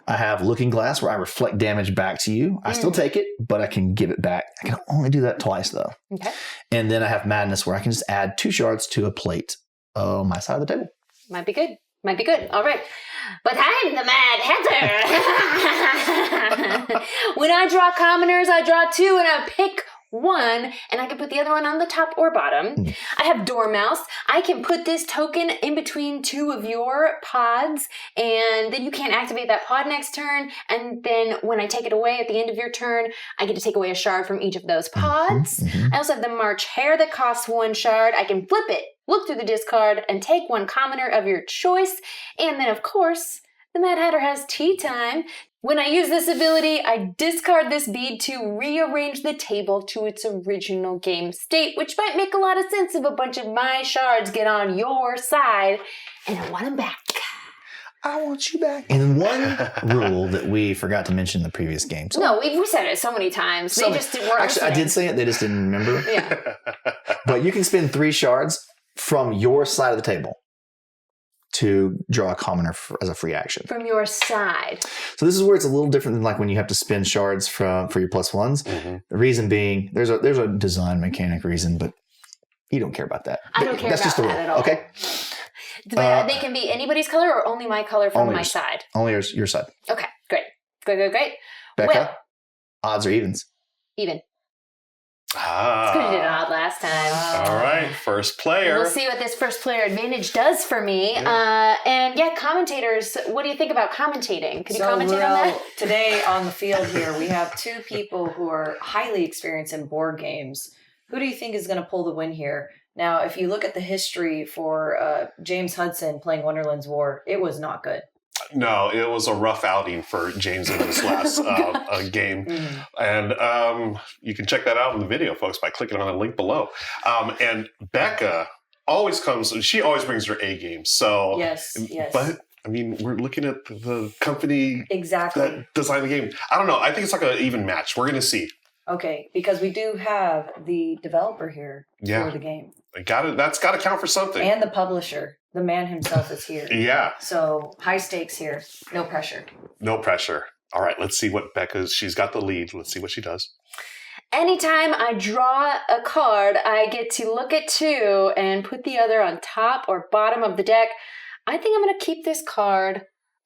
I have looking glass where I reflect damage back to you. I still take it, but I can give it back. I can only do that twice though. Okay. And then I have madness where I can just add 2 shards to a plate on my side of the table. Might be good. Might be good. All right. But I'm the Mad Hatter. When I draw commoners, I draw 2 and I pick 1, and I can put the other one on the top or bottom. I have Dormouse. I can put this token in between 2 of your pods, and then you can't activate that pod next turn. And then when I take it away at the end of your turn, I get to take away a shard from each of those pods. I also have the March Hare that costs 1 shard. I can flip it, look through the discard, and take 1 commoner of your choice. And then, of course, the Mad Hatter has Tea Time. When I use this ability, I discard this bead to rearrange the table to its original game state, which might make a lot of sense if a bunch of my shards get on your side, and I want them back. I want you back. And one rule that we forgot to mention in the previous game. So, No, we said it so many times. They just weren't actually, I listening. did say it. They just didn't remember. Yeah. But you can spend 3 shards from your side of the table to draw a commoner as a free action. From your side. So this is where it's a little different than like when you have to spend shards for your +1s. The reason being, there's a design mechanic reason, but you don't care about that. I don't care That's about just the that rule. at all. Okay, They can be anybody's color or only my color from Only my yours. side. only your side. Okay, great. Great. Becca, Well, odds or evens? even. It's good we did an Ah. odd last time. All right, first player. We'll see what this first player advantage does for me. Yeah. And yeah, commentators, what do you think about commentating? Could you So, commentate Ruel, on that? today on the field here, we have 2 people who are highly experienced in board games. Who do you think is going to pull the win here? Now, if you look at the history for James Hudson playing Wonderland's War, it was not good. No, it was a rough outing for James in this last game. And you can check that out in the video, folks, by clicking on the link below. And Becca she always brings her A game. So, Yes. But, I mean, we're looking at the company Exactly. that designed the game. I don't know. I think it's like an even match. We're going to see. Okay, because we do have the developer here Yeah. for the game. That's got to count for something. And the publisher. The man himself is here. Yeah. So high stakes here. No pressure. No pressure. All right, let's see what she's got the lead. Let's see what she does. Anytime I draw a card, I get to look at 2 and put the other on top or bottom of the deck. I think I'm going to keep this card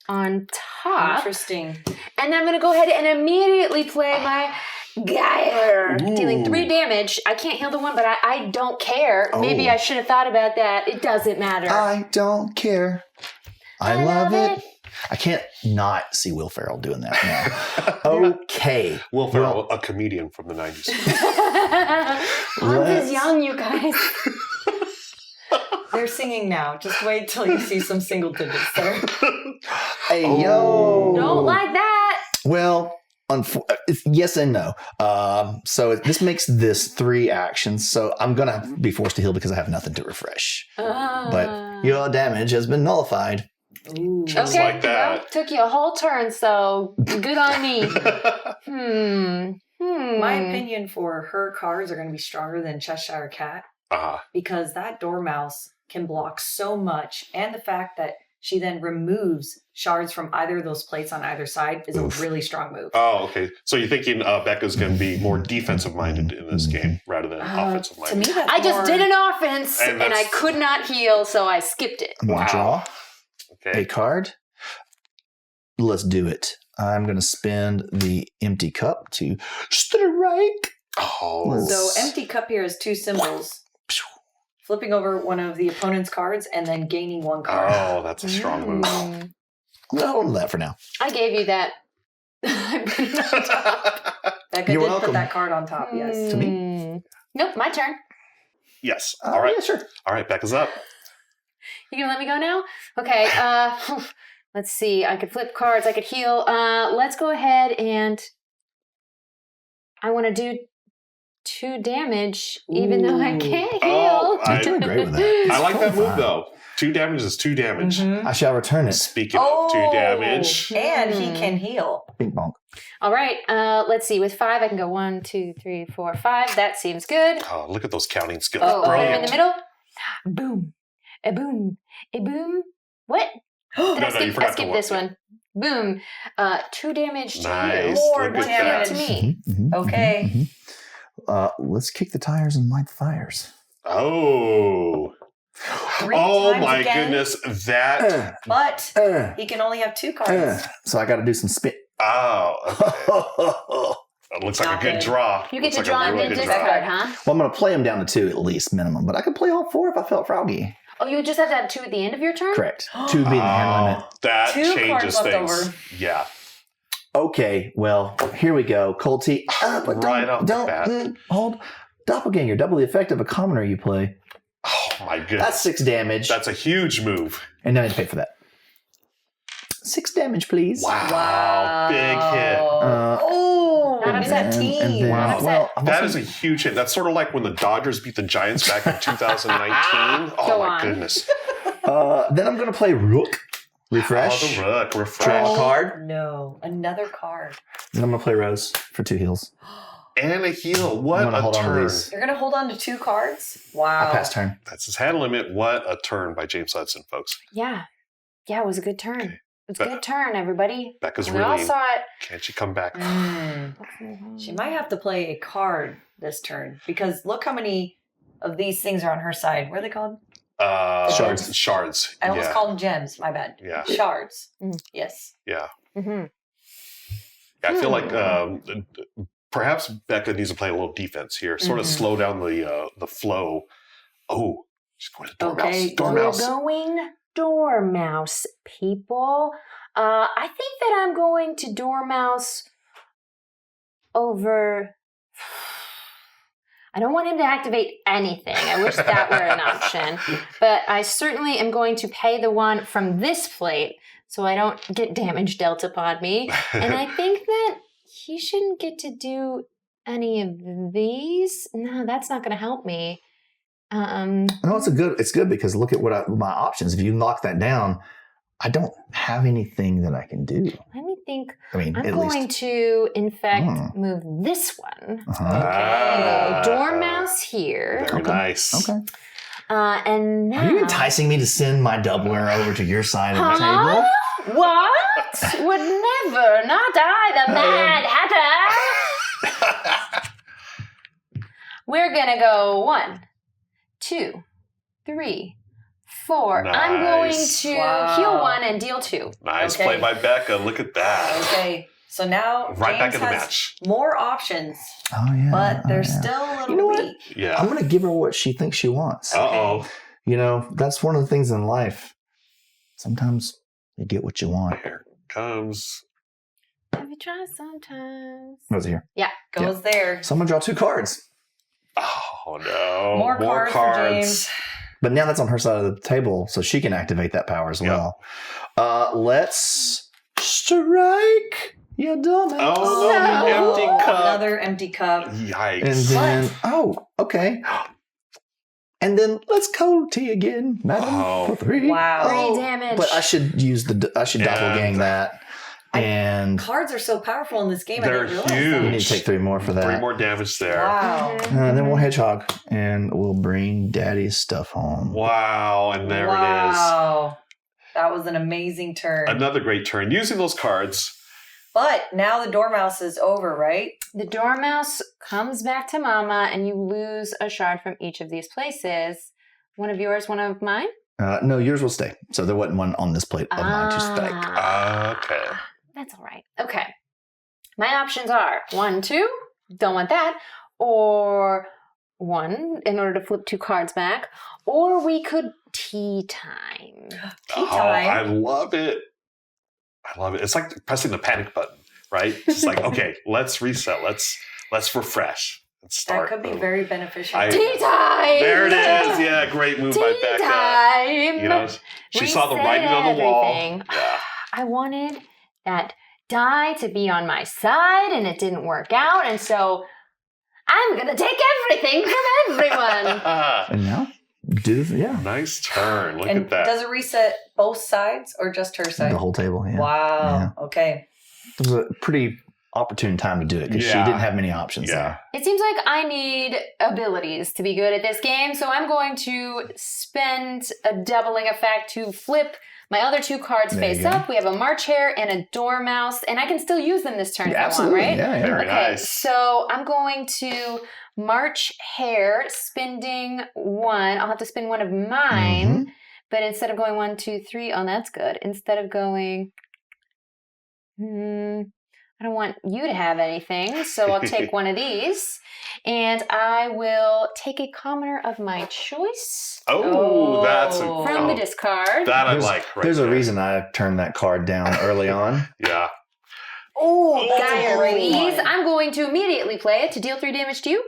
on top. Interesting. And then I'm going to go ahead and immediately play my Geyer, dealing 3 damage. I can't heal the 1, but I don't care. Maybe I should have thought about that. It doesn't matter. I don't care. I love it. I can't not see Will Ferrell doing that now. Okay. Will Ferrell, a comedian from the 90s. Hans is young, you guys. They're singing now. Just wait till you see some single digits there. Hey, yo. Don't like that. Well, yes and no. So this makes this 3 actions. So I'm going to be forced to heal because I have nothing to refresh. But your damage has been nullified. Ooh. Just Okay, like that. well, took you a whole turn, so good on me. My opinion for her cards are going to be stronger than Cheshire Cat Uh-huh. because that Dormouse can block so much. And the fact that she then removes shards from either of those plates on either side is a really strong move. Oh, okay. So you're thinking Becca's going to be more defensive-minded in this game rather than offensive-minded. To me, that's I just more- did an offense and I could not heal, so I skipped it. I'm going to draw Okay. a card. Let's do it. I'm going to spend the empty cup to strike. Oh. So empty cup here has two symbols. Flipping over one of the opponent's cards and then gaining one card. Oh, that's a strong move. Mm. I'm going to hold that for now. I gave you that. I put it on top. Becca You're did welcome. put that card on top, yes. To me? Mm. Nope, my turn. Yes. All right. Yeah, sure. All right, Becca's up. You gonna let me go now? Okay, let's see. I could flip cards, I could heal. Let's go ahead and I want to do 2 damage, even though I can't heal. Oh, You're doing great with that. I like that move, Fine. though. 2 damage is 2 damage. Mhm. I shall return it. Speaking of 2 damage. And he can heal. Bing bonk. All right, let's see. With 5, I can go 1, 2, 3, 4, 5. That seems good. Oh, look at those counting skills. Oh, I'm in Brilliant. the middle. Boom. A boom. A boom. What? Did No, I no, skip, you forgot I skipped the this one. one. Boom. 2 damage to Nice. you. More Look at damage. To that. me. Okay. Let's kick the tires and light the fires. Oh. 3 Oh, times my again, goodness. That. But Uh, he can only have 2 cards. So I got to do some spit. Oh. Okay. Well, That looks like Not a good good. draw. You get Looks to like a draw and really then good discard, draw. huh? I'm going to play them down to 2 at least minimum, but I could play all 4 if I felt froggy. Oh, you just have to have 2 at the end of your turn? Correct. 2 being the hand limit. That 2 changes cards left things. over. Yeah. Okay, well, here we go. Colty. But Right off the don't bat. hold. Doppelganger, double the effect of a commoner you play. Oh, my goodness. That's 6 damage. That's a huge move. And now I need to pay for that. 6 damage, please. Wow. Big hit. Oh, Not upset. team. Wow. Well, I'm That also- is a huge hit. That's sort of like when the Dodgers beat the Giants back in 2019. Oh, Go my on. goodness. then I'm going to play Rook. Refresh. Oh, the Rook. Draw Refresh. a card. No, another card. Then I'm going to play Rose for 2 heals. And a heal. I'm What gonna a hold on to turn. these. You're going to hold on to 2 cards? Wow. I pass turn. That's his hand limit. What a turn by James Hudson, folks. Yeah. Yeah, it was a good turn. Okay. It was a good turn, everybody. Becca's We all really. saw it. Can't she come back? She might have to play a card this turn because look how many of these things are on her side. What are they called? Shards. Shards. I almost Yeah. called them gems. My bad. Yeah. Shards. Mm. Yes. Yeah. Mm-hmm. I feel like perhaps Becca needs to play a little defense here. Sort of Mhm. slow down the flow. Oh, she's going to Dormouse. Okay. Dormouse. We're going Dormouse, people. I think that I'm going to Dormouse over. I don't want him to activate anything. I wish that were an option. But I certainly am going to pay the 1 from this plate so I don't get damage dealt upon me. And I think that he shouldn't get to do any of these. No, that's not going to help me. No, it's good because look at my options. If you lock that down, I don't have anything that I can do. Let me think. I mean, I'm at going least. to, in fact, move this one. Uh-huh. Ah. Dormouse here. Very Okay. nice. Okay. And now. Are you enticing me to send my doubler over to your side of the Huh? table? What? Would never. Not I, the Mad Hatter. We're going to go 1, 2, 3, 4. I'm going Nice. to Wow. heal 1 and deal 2. Nice Okay. play by Becca. Look at that. Okay. So now Right back James in the has match. more options, Oh, yeah. but they're yeah. still a little You know what? weak. Yeah. I'm going to give her what she thinks she wants. Uh-oh. You know, that's one of the things in life. Sometimes you get what you want. Here comes. Have you tried sometimes? What's it here? Goes there. So I'm going to draw 2 cards. Oh, no. More cards for James. But now that's on her side of the table, so she can activate that power as well. Let's strike. You dumbass. Oh, no, the empty cup. Another empty cup. Yikes. And then, okay. And then let's cold tea again, madam, Oh. for 3. Wow. 3 damage. But I should doppelgang that. And Cards are so powerful in this game. They're I didn't realize huge. you that. need to take 3 more for that. 3 more damage there. Wow. And then we'll hedgehog, and we'll bring daddy's stuff home. Wow. And there it is. Wow. That was an amazing turn. Another great turn. Using those cards. But now the Dormouse is over, right? The Dormouse comes back to Mama, and you lose a shard from each of these places. One of yours, one of mine? No, yours will stay. So there wasn't one on this plate of mine to spike. Okay. That's all right. Okay. My options are 1, 2, don't want that, or 1 in order to flip 2 cards back, or we could tea time. Tea time. I love it. I love it. It's like pressing the panic button, right? It's like, okay, let's reset. Let's refresh. Let's start. That could be very beneficial. Tea time! There it is. Yeah, great move by Becca. Tea time! You know, she saw the Reset writing on the wall. everything. Yeah. I wanted that die to be on my side, and it didn't work out, and so I'm going to take everything from everyone. And now, Nice turn. Look and at that. does it reset both sides or just her side? the whole table. Yeah. Wow. Okay. It was a pretty opportune time to do it because she Yeah. didn't have many options there. It seems like I need abilities to be good at this game, so I'm going to spend a doubling effect to flip my other 2 cards There face you go. up. We have a March Hare and a Dormouse, and I can still use them this turn if Absolutely. I want, right? Yeah. Very Okay, nice. so I'm going to March Hare, spending 1. I'll have to spend 1 of mine, but instead of going 1, 2, 3, oh, that's good. Instead of going, I don't want you to have anything, so I'll take 1 of these, and I will take a commoner of my choice Oh, that's from the discard. That I There's- like. Right There's a there. reason I turned that card down early on. Yeah. Oh, that's a Dire great Please. one. I'm going to immediately play it to deal 3 damage to you,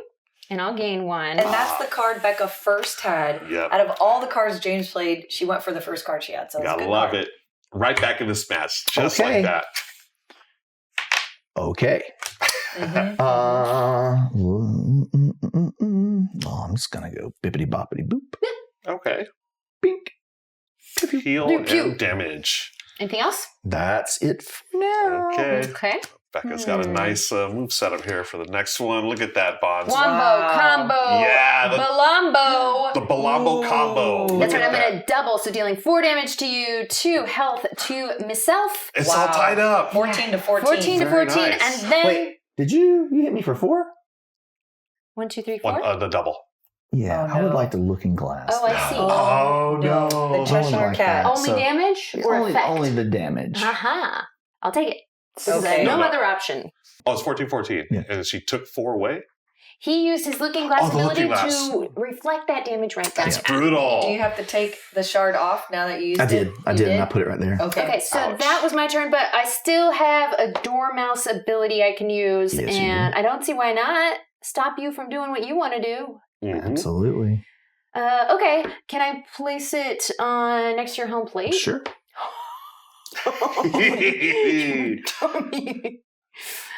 and I'll gain 1. And that's the card Becca first had. Yep. Out of all the cards James played, she went for the first card she had. So it's a Gotta good love card. it. Right back in this match. Just Okay. like that. Okay. Mhm. I'm just gonna go bippity boppity boop. Okay. Bink. Heal Pew, pew. and damage. Anything else? That's it for now. Okay. Okay. Becca's got a nice move setup here for the next one. Look at that, Bonds. Wombo, Wow. combo, Yeah, Balombo. The Balombo combo. Look That's right, at I'm that. going to double, so dealing 4 damage to you, 2 health to myself. It's all tied up. 14 to 14. 14 to Very 14, nice. and then Wait, did you hit me for 4? 1, 2, 3, 4. The double. Yeah, Oh, I would no. like the looking glass. Oh, I see. Oh, no. The I would Cheshire like Cat. that. Only So- damage or only, effect? only the damage. Aha. I'll take it. Because I Okay. have no No. other option. Oh, it's 14-14. Yeah. And she took 4 away? He used his looking glass Oh, the ability looking glass. to reflect that damage right back. That's brutal. Do you have to take the shard off now that you used I it? did. I You did, and did? I put it right there. Okay. Okay, so Ouch. that was my turn, but I still have a Dormouse ability I can use, Yes, you and I don't see why not stop you from doing what you want to do. Mhm. Absolutely. Okay, can I place it on next to your home plate? Sure.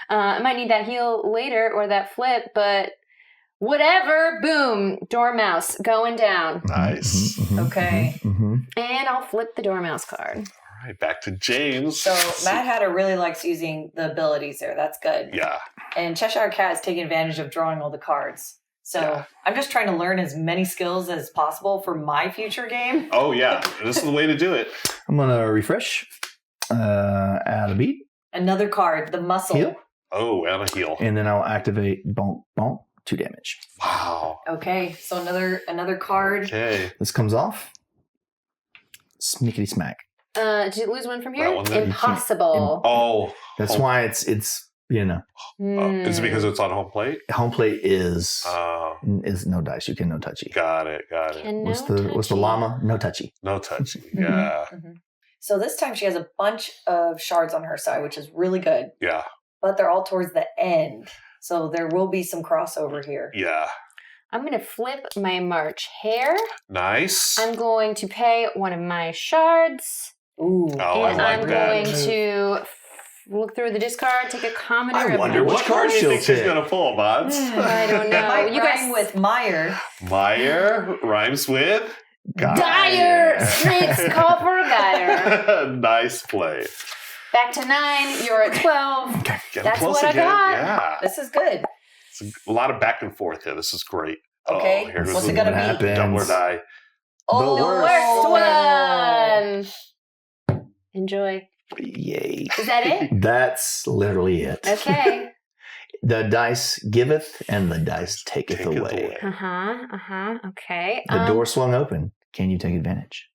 I might need that heal later or that flip, but whatever. Boom, Dormouse going down, Nice. Okay. and I'll flip the Dormouse card. All right, back to James. So Mad Hatter really likes using the abilities there. That's good. Yeah. And Cheshire Cat is taking advantage of drawing all the cards. So Yeah. I'm just trying to learn as many skills as possible for my future game. Oh, yeah. This is the way to do it. I'm gonna refresh. Add a beat, Another card, the muscle. heal, Oh, and a heal. and then I'll activate bonk bonk 2 damage. Wow. Okay, so another card. Okay. This comes off. Smickety smack. Did you lose one from here? That one there? Impossible. Oh. That's home- why it's Is it because it's on home plate? home plate is no dice. You can no touchy. Got it. Got it. And What's no the touchy. llama? No touchy. No touchy. Mhm, Yeah. mhm. So this time she has a bunch of shards on her side, which is really good. Yeah. But they're all towards the end. So there will be some crossover here. Yeah. I'm going to flip my March Hare. Nice. I'm going to pay one of my shards. Ooh. Oh, I and like I'm that. going to look through the discard, take a commoner. I of wonder my what card do you she'll think she's pick. going to pull, Bods? I don't It know. might You rhyme guys with Meyer. Meyer rhymes with Dire! Streets call for a Dire. Nice play. Back to 9. You're at 12. Getting That's close what I again. got. Yeah. This is good. It's a lot of back and forth here. This is great. Okay. Oh, here goes What's the it gonna What be? happens? double or die. Oh, The worst one. Enjoy. Yay. Is that it? That's literally it. Okay. The dice giveth and the dice taketh away. Okay. The door swung open. Can you take advantage?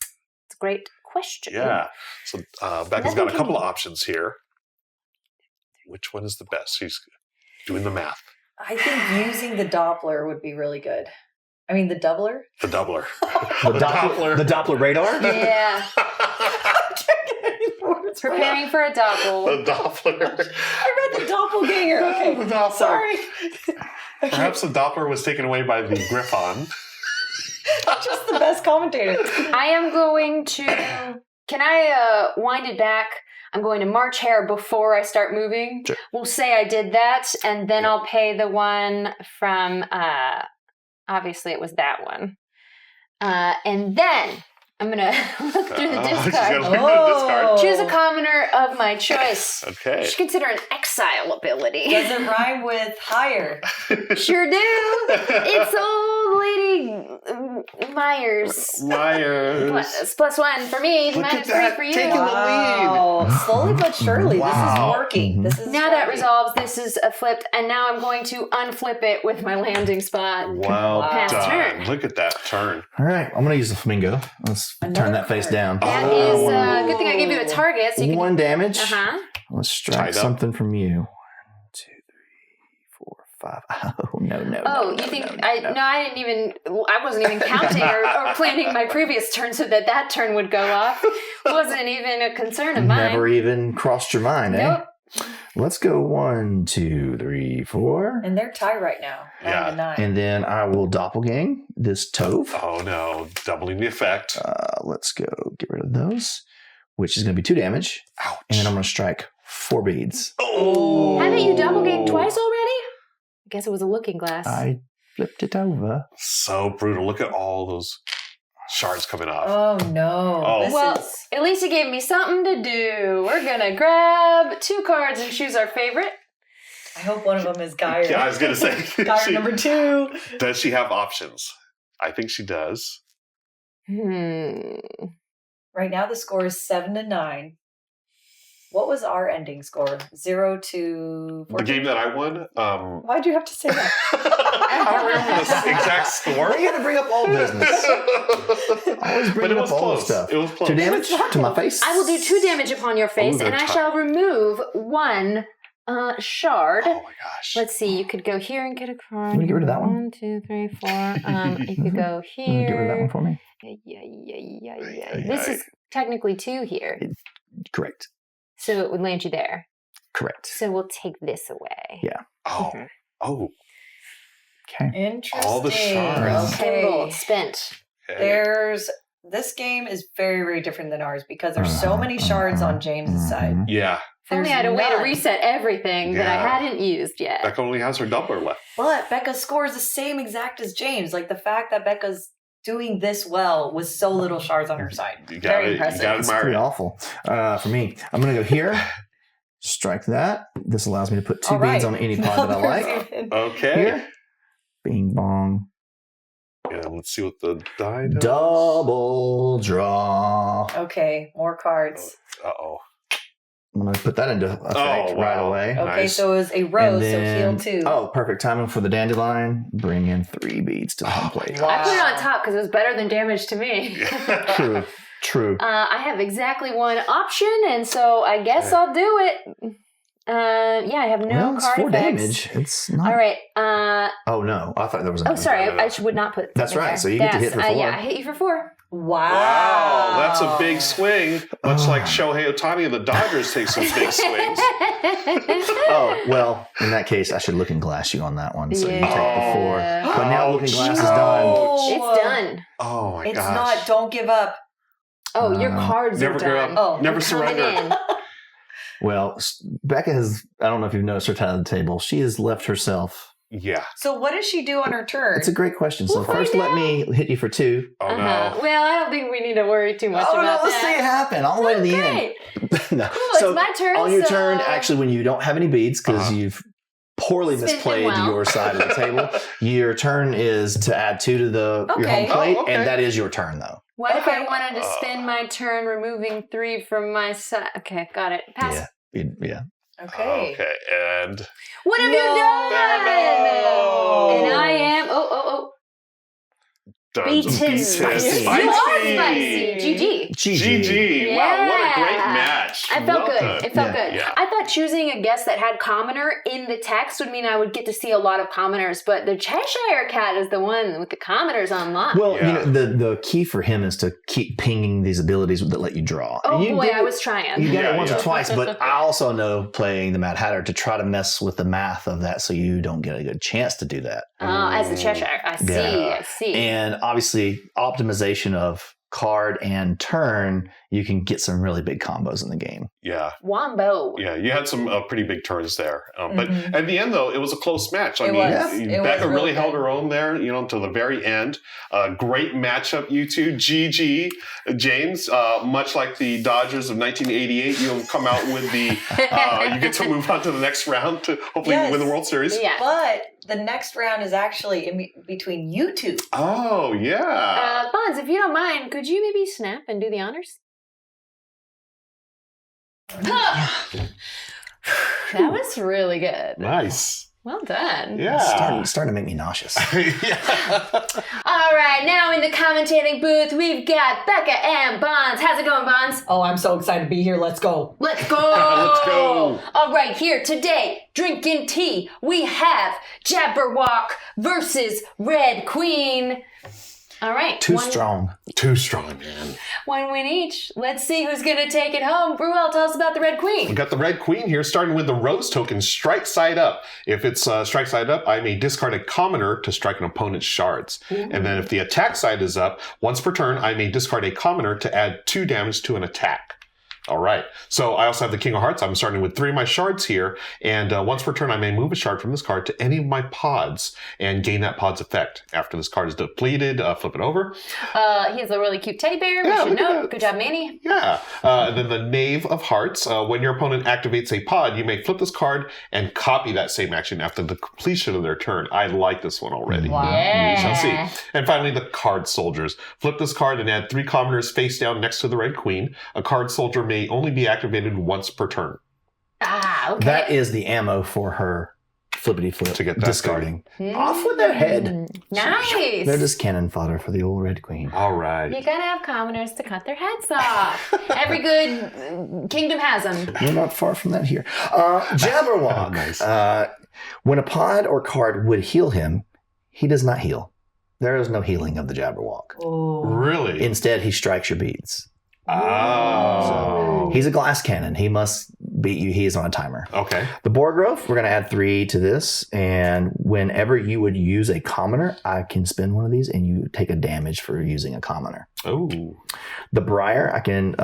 It's a great question. Yeah. So Becca's got a couple of options here. Which one is the best? She's doing the math. I think using the Doppler would be really good. I mean, the doubler? The doubler. The Doppler radar? Yeah. Preparing for a doppel. The Doppler. I read the doppelganger. Okay. The Doppler. Sorry. Perhaps the Doppler was taken away by the Griffon. Just the best commentator. I am going to... Can I wind it back? I'm going to March hair before I start moving. Sure. We'll say I did that, and then I'll pay the one from... obviously, it was that one. And then... I'm going to look through the discard. Choose a commoner of my choice. Okay. Just consider an exile ability. Does it rhyme with higher? Sure do. It's old lady Myers. Plus one for me. Look Minus at that. 3 for you. Taking the Wow. Slowly but surely, this is working. This is Now that resolves, this is a flipped, and now I'm going to unflip it with my landing spot. Well Pass done. turn. Look at that turn. All right, I'm going to use the flamingo. Let's turn that face down. That is a good thing I gave you a target. So you One damage. Uh-huh. Let's strike Tied up. something from you. 1, 2, 3, 4, 5. Oh, no. Oh, you think I didn't even, I wasn't even counting or planning my previous turn so that turn would go off. Wasn't even a concern of mine. Never even crossed your mind, Nope. eh? Let's go 1, 2, 3, 4. And they're tied right now. 9 to 9. And then I will doppelgang this Tove. Oh no, doubling the effect. Let's go get rid of those, which is going to be 2 damage. Ouch. And then I'm going to strike 4 beads. Oh. Haven't you double ganked twice already? I guess it was a looking glass. I flipped it over. So brutal. Look at all those shards coming off. Oh no. Oh. This Well, is... at least it gave me something to do. We're gonna grab 2 cards and choose our favorite. I hope one of them is Geyer. Yeah, I was going to say. Geyer number 2. Does she have options? I think she does. Right now the score is 7 to 9. What was our ending score? 0 to 14? The game that I won. Why'd you have to say that? I don't remember the exact score. Why you got to bring up all business? Always But bring it up was all close. stuff. It was close. 2 damage to my face. I will do 2 damage upon your face, Ooh, and I they're shall remove 1 shard. Oh my gosh. Let's see. You could go here and get a card. You want to get rid of that one? 1, 2, 3, 4. You could go You here. want to get rid of that one for me? Yeah. This is technically 2 here, Correct. so it would land you there. Correct. So we'll take this away. Yeah. Oh. Mhm. Oh. Okay. Interesting. All the shards. Symbol Okay. spent. Okay. This game is very, very different than ours because there's so many shards on James's side. Yeah. If only I had a way to reset everything that I Yeah. hadn't used yet. Becca only has her doubler left. But Becca's score is the same exact as James. Like the fact that Becca's doing this well with so little shards on her side. You Very got it. impressive. You got to It's admire pretty it. awful for me. I'm going to go here. Strike that. This allows me to put 2 All right. beads on any pod that I like. Okay. Here. Bing bong. Yeah, let's see what the die does. Double draw. Okay, more cards. Uh-oh. I'm going to put that into effect Oh, wow. right away. Okay, Nice. so it was a rose, And then- so heal 2. Oh, perfect timing for the dandelion. Bring in 3 beads to the home plate. wow. I put it on top because it was better than damage to me. True. I have exactly 1 option, and so I guess I'll do it. Yeah, I have no Well, it's card 4 effects. damage. It's not. All right. Oh, no. I thought there was another. Sorry, No, no, no. I would not put. That's something right, there. so you get to hit for 4. Yeah, I hit you for 4. Wow. That's a big swing. Much like Shohei Ohtani and the Dodgers take some big swings. Oh, well, in that case, I should look and glass you on that one. So you take the 4. Yeah. But now looking glass is Ouch. done. It's done. Oh my It's gosh. not. Don't give up. Oh, your cards Never are give done. up. Oh, Never They're coming surrender. in. Well, Becca has, I don't know if you've noticed her side of the table. She has left herself. Yeah. So what does she do on her turn? It's a great question. So We'll first find let me hit you for 2. Oh Well, I don't think we need to worry too much Oh, about no, let's see it that. happen. All the way to the Great. end. No. Cool, So it's my turn. on your so- turn, actually, when you don't have any beads because Uh-huh. you've poorly Spent them misplayed well. your side of the table, your turn is to add 2 to your Okay. home plate, Oh, okay. and that is your turn, though. What if I Okay. wanted to spend my turn removing 3 from my side? Okay, got it. Pass. Yeah. Okay. Okay, and What have you No. done? No. And I am. Oh. Beaten. Spicy. You are spicy. GG. GG. Wow, what a great Yeah. match. I felt Well good. done. It felt Yeah. good. Yeah. I thought choosing a guest that had commoner in the text would mean I would get to see a lot of commoners, but the Cheshire Cat is the one with the commoners on lock. Well, Yeah. the key for him is to keep pinging these abilities that let you draw. oh You boy, did I it- was trying. You got Yeah, it once yeah. or twice, but I also know playing the Mad Hatter to try to mess with the math of that so you don't get a good chance to do that. As the Cheshire. I see. Yeah. I see. And obviously, optimization of card and turn, you can get some really big combos in the game. Yeah. Wombo. Yeah, you had some pretty big turns there. But Mhm. at the end, though, it was a close match. I It mean, was. It Becca was really really held good. her own there, until the very end. Great matchup, you two. GG. James, much like the Dodgers of 1988, you'll come out with the, you get to move on to the next round to hopefully Yes. win the World Series. Yeah. But the next round is actually between you two. Oh, yeah. Bonds, if you don't mind, could you maybe snap and do the honors? That was really good. Nice. Well done. Yeah. It's starting to make me nauseous. Yeah. All right, now in the commentating booth, we've got Becca and Bonds. How's it going, Bonds? Oh, I'm so excited to be here. Let's go. Let's go! Let's go. All right, here today, drinking tea, we have Jabberwock versus Red Queen. All right. Too strong. Too strong, man. 1 win each. Let's see who's going to take it home. Ruel, tell us about the Red We Queen. got the Red Queen here, starting with the Rose token, strike side up. If it's strike side up, I may discard a commoner to strike an opponent's shards. And then if the attack side is up, once per turn, I may discard a commoner to add 2 damage to an attack. All right. So I also have the King of Hearts. I'm starting with 3 of my shards here. And once per turn, I may move a shard from this card to any of my pods and gain that pod's effect. After this card is depleted, flip it over. He has a really cute teddy bear. Yeah, We should look at know. that. Good job, Manny. Yeah. And then the Knave of Hearts. When your opponent activates a pod, you may flip this card and copy that same action after the completion of their turn. I like this one already. Wow. Yeah. We shall see. And finally, the Card Soldiers. Flip this card and add 3 commoners face down next to the Red Queen. A Card Soldier may only be activated once per turn. Ah, okay. That is the ammo for her flippity flip To get that discarding. Off with their head. Nice. They're just cannon fodder for the old Red Queen. All right. You gotta have commoners to cut their heads off. Every good kingdom has them. We're not far from that here. Jabberwock. Nice. When a pod or card would heal him, he does not heal. There is no healing of the Jabberwock. Oh. Really? Instead, he strikes your beads. Oh. He's a glass cannon. He must beat you. He is on a timer. Okay. The Borgrove, we're going to add 3 to this. And whenever you would use a commoner, I can spend one of these and you take a damage for using a commoner. Oh. The Briar, I can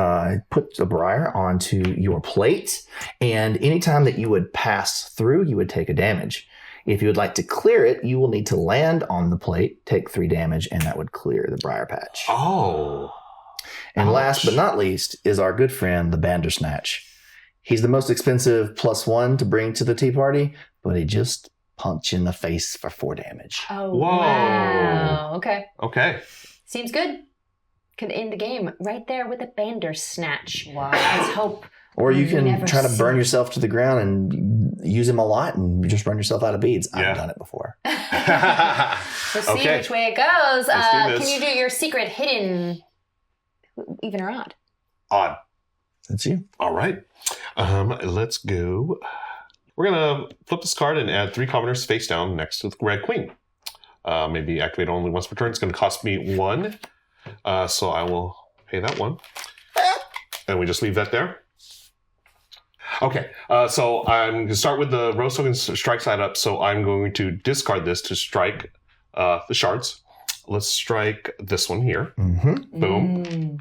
put the Briar onto your plate. And anytime that you would pass through, you would take a damage. If you would like to clear it, you will need to land on the plate, take 3 damage, and that would clear the Briar Patch. Oh. And Ouch. last but not least is our good friend, the Bandersnatch. He's the most expensive +1 to bring to the tea party, but he just punch in the face for 4 damage. Oh, Whoa. wow. Okay. Okay. Seems good. Could end the game right there with a Bandersnatch. Wow. Let's hope. Or you can Never try to seen burn it. yourself to the ground and use him a lot and you just run yourself out of beads. Yeah. I've done it before. Let's see Okay. which way it goes. Let's do this. Can you do your secret hidden, even or odd? Odd. That's you. All right. Let's go. We're going to flip this card and add 3 commoners face down next to the Red Queen. Maybe activate only once per turn. It's going to cost me 1. So I will pay that 1. And we just leave that there. Okay. So I'm going to start with the Rose token strike side up. So I'm going to discard this to strike the shards. Let's strike this one here. Mm-hmm. Boom. Mm.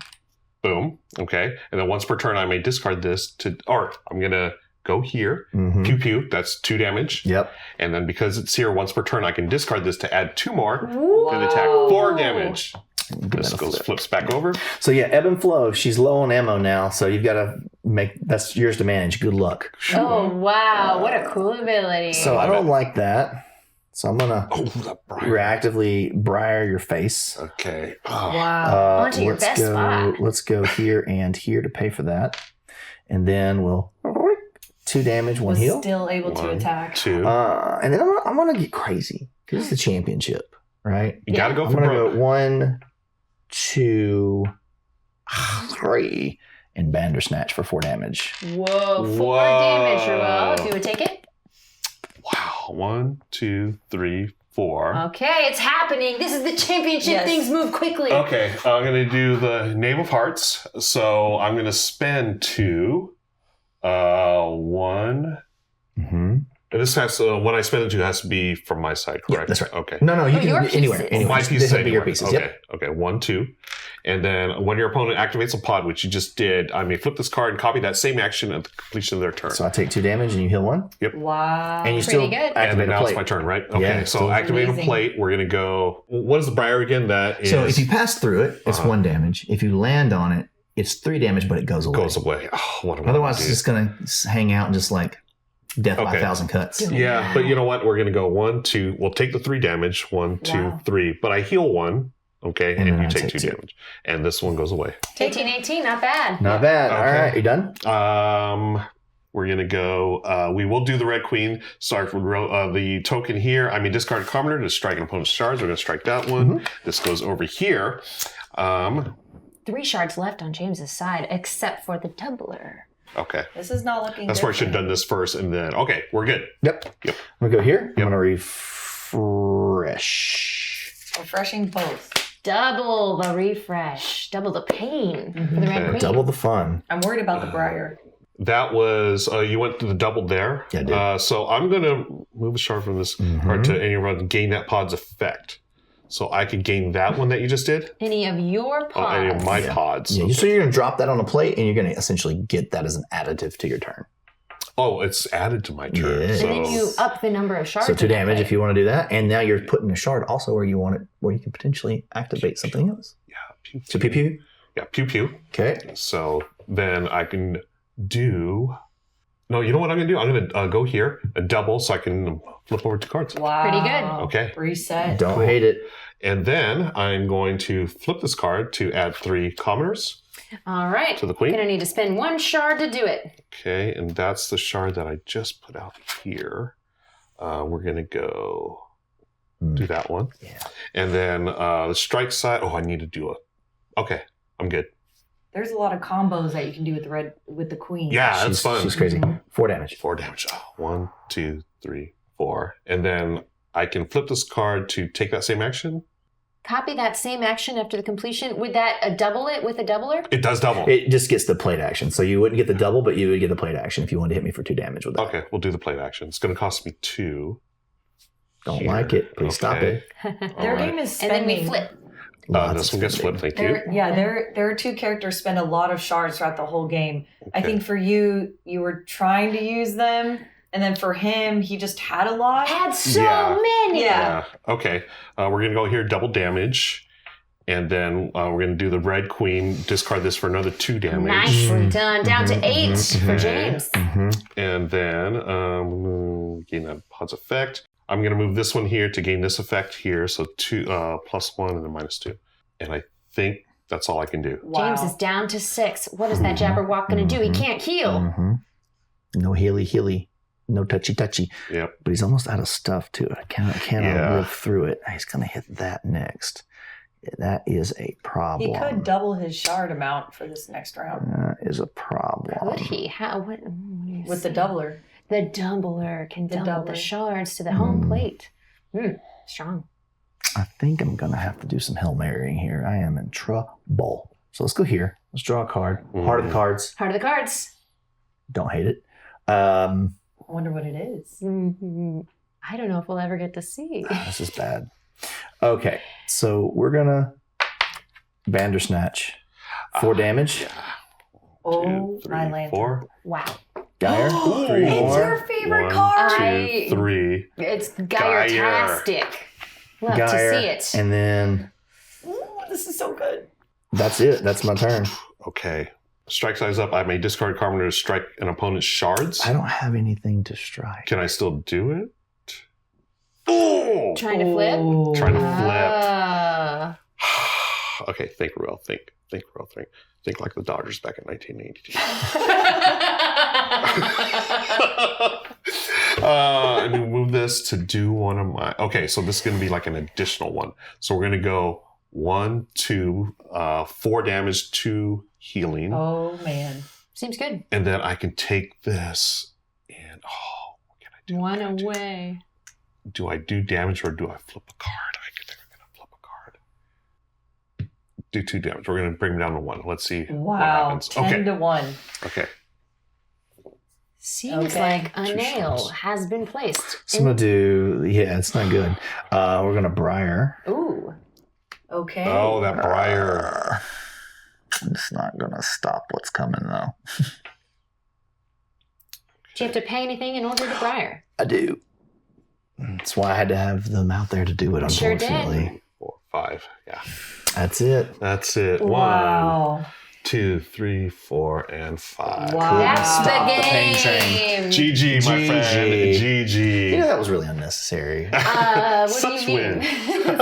Boom. Okay. And then once per turn, I may discard this to, or I'm going to go here. Mm-hmm. Pew pew. That's 2 damage. Yep. And then because it's here once per turn, I can discard this to add 2 more to the attack. Wow. 4 damage. Give This that a goes flip. flips back over. So yeah, ebb and flow. She's low on ammo now, so you've got to that's yours to manage. Good luck. Oh, wow. What a cool ability. So I don't like that. So I'm gonna reactively briar your face. Okay. Wow. Onto your best spot. Let's go here and here to pay for that, and then we'll 2 damage, 1 Was heal. still able to 1, attack. 2. And then I'm gonna get crazy because it's the championship, right? You gotta go I'm for gonna broke. go 1, 2, 3, and Bandersnatch for 4 damage. Whoa, 4 Whoa. damage, Ruel. If you would take it. Wow. 1, 2, 3, 4. Okay, it's happening. This is the championship. Yes. Things move quickly. Okay, I'm going to do the Knave of Hearts. So I'm going to spend 2. 1. Mm-hmm. And this has to, when I spend the 2, it has to be from my side, correct? Yeah, that's right. Okay. No, you Oh, your can anywhere. pieces. Anywhere. My This pieces will be your anywhere. pieces. Okay. Yep. Okay. 1, 2. And then when your opponent activates a pod, which you just did, I may flip this card and copy that same action at the completion of their turn. So I take 2 damage and you heal 1. Wow. And you Pretty still good. and activate then a now it's plate. my turn, right? Okay. Yeah, so still activate a amazing. plate. We're going to go. What is the briar again? That is. So if you pass through it, it's Uh-huh. 1 damage. If you land on it, it's 3 damage, but it goes away. goes away. Oh, what am I Otherwise, gonna it's just going to hang out and just like death by Okay. 1,000 cuts. Do it. Yeah, but you know what? We're going to go 1, 2. We'll take the 3 damage. 1, 2, Wow. 3. But I heal 1. Okay. And And, then you I take take 2 2. damage. And this one goes away. 18, not bad. Not bad. All Okay. right, you done? We're going to go. We will do the Red Queen. Start with the token here. I mean, discard a commoner to strike an opponent's shards. We're going to strike that one. This goes over here. 3 shards left on James's side, except for the doubler. Okay. This is not looking That's where I should have done this first. And then, okay, we're good. Yep. Yep. I'm going to go here. Yep. I'm going to refresh. Refreshing both. Double the refresh, double the pain for the Red Okay. Queen. Double the fun. I'm worried about the briar. That was, you went to the double there. Yeah, I did. So I'm going to move a shard from this Mhm. card to any run, gain that pod's effect. So I could gain that one that you just did. Any of your pods. Any of my Yeah. pods. Yeah, so you're going to drop that on a plate, and you're going to essentially get that as an additive to your turn. Oh, it's added to my turn. Yeah. And So, then you up the number of shards. So 2 in that damage plate. if you want to do that, and now you're putting a shard also where you want it, where you can potentially activate something else. yeah, pew, So pew pew. Yeah, pew pew. Okay. So then I can do. No, you know what I'm going to do? I'm going to go here and double so I can flip over 2 cards. Wow. Pretty good. Okay. Reset. Don't Cool. hate it. And then I'm going to flip this card to add 3 commoners All right. to the queen. Gonna need to spend 1 shard to do it. Okay, and that's the shard that I just put out here. We're going to go do that one. Yeah. And then the strike side. Oh, I need to do a. Okay, I'm good. There's a lot of combos that you can do with the queen. Yeah, that's She's, fun. she's crazy. 4 damage. 4 damage. Oh, 1, 2, 3, 4. And then I can flip this card to take that same action. Copy that same action after the completion. Would that double it with a doubler? It does double. It just gets the plate action. So you wouldn't get the double, but you would get the plate action if you wanted to hit me for 2 damage with that. Okay, we'll do the plate action. It's going to cost me 2. Don't Here. like it. Please stop Okay. it. Their All right. game is And then spending. we flip. Lots This of one gets spending. flipped. Thank you. There are 2 characters spend a lot of shards throughout the whole game. I Okay. think for you were trying to use them, and then for him, he just had a lot. Had so Yeah. many. Yeah. Okay. We're going to go here, double damage. And then we're going to do the Red Queen, discard this for another 2 damage. Nicely done. Down to 8 for Okay. James. And then gain that pod's effect. I'm going to move this one here to gain this effect here. So 2 +1 and then -2. And I think that's all I can do. Wow. James is down to 6. What is that Jabberwock going to do? He can't heal. No healy. No touchy. Yep. But he's almost out of stuff too. I cannot Yeah. live through it. He's going to hit that next. That is a problem. He could double his shard amount for this next round That is a problem. Could he? How? What? with the doubler. The doubler can The double the doubler. shards to the home plate. Strong. I think I'm going to have to do some Hail Marying here. I am in trouble. So let's go here. Let's draw a card. Heart of the cards. Heart of the cards. Don't hate it. I wonder what it is. I don't know if we'll ever get to see. This is bad. Okay, so we're going to Bandersnatch. 4 damage. Yeah. Oh, 2, 3, my lantern. 4. Wow. Geyer. 3 It's more. your favorite 1, card. 2, 3. It's Geyer-tastic. Love to Geyer. see it. And then Ooh, this is so good. that's it. That's my turn. Okay. Strike size up. I may discard commoner to strike an opponent's shards. I don't have anything to strike. Can I still do it? Oh! Trying to flip? Trying to flip. Ah. Okay, think, Ruel. Think, Ruel. Think like the Dodgers back in 1982. And we move this to do one of my... Okay, so this is going to be like an additional one. So we're going to go 1, 2, 4 damage, 2 healing. Oh, man. Seems good. And then I can take this and... Oh, what can I do? One away. Do I do damage or do I flip a card? I think I'm going to flip a card. Do 2 damage. We're going to bring him down to 1. Let's see what happens. 10 to 1. Okay. Seems like a nail has been placed. So I'm going to do... Yeah, it's not good. We're going to Briar. Ooh. Okay. Oh, that Briar. It's not going to stop what's coming, though. Do you have to pay anything in order to Briar? I do. That's why I had to have them out there to do it, Sure unfortunately. did. 4, 5. Yeah. That's it. That's it. Wow. 1, 2, 3, 4, and 5. Wow. That's Stop the the pain game. GG, my GG. friend. GG. You know, that was really unnecessary. What Such do you mean?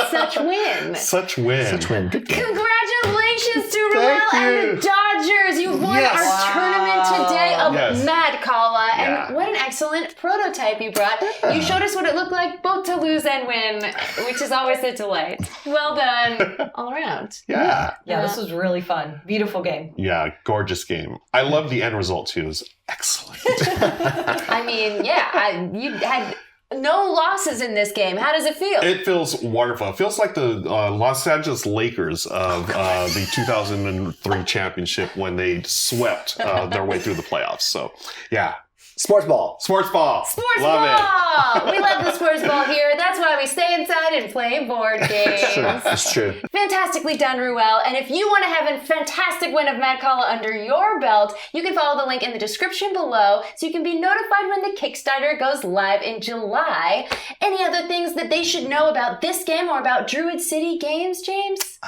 Such win. Such win. Such win. Good game. Congratulations to Ruel Thank and you. the Dodgers. You won Yes. our tournament today of Yes. Madkala. And Yeah. what an excellent prototype you brought. You showed us what it looked like both to lose and win, which is always a delight. Well done all around. Yeah. Yeah, this was really fun. Beautiful game. Yeah, gorgeous game. I love the end result too. It was excellent. I mean, yeah, you had no losses in this game. How does it feel? It feels wonderful. It feels like the Los Angeles Lakers of the 2003 championship when they swept their way through the playoffs. So, yeah. Sports ball. Sports ball. Sports Love ball! We love the sports ball here. That's why we stay inside and play board games. It's true. Fantastically done, Ruel. And if you want to have a fantastic win of Madkala under your belt, you can follow the link in the description below so you can be notified when the Kickstarter goes live in July. Any other things that they should know about this game or about Druid City games, James?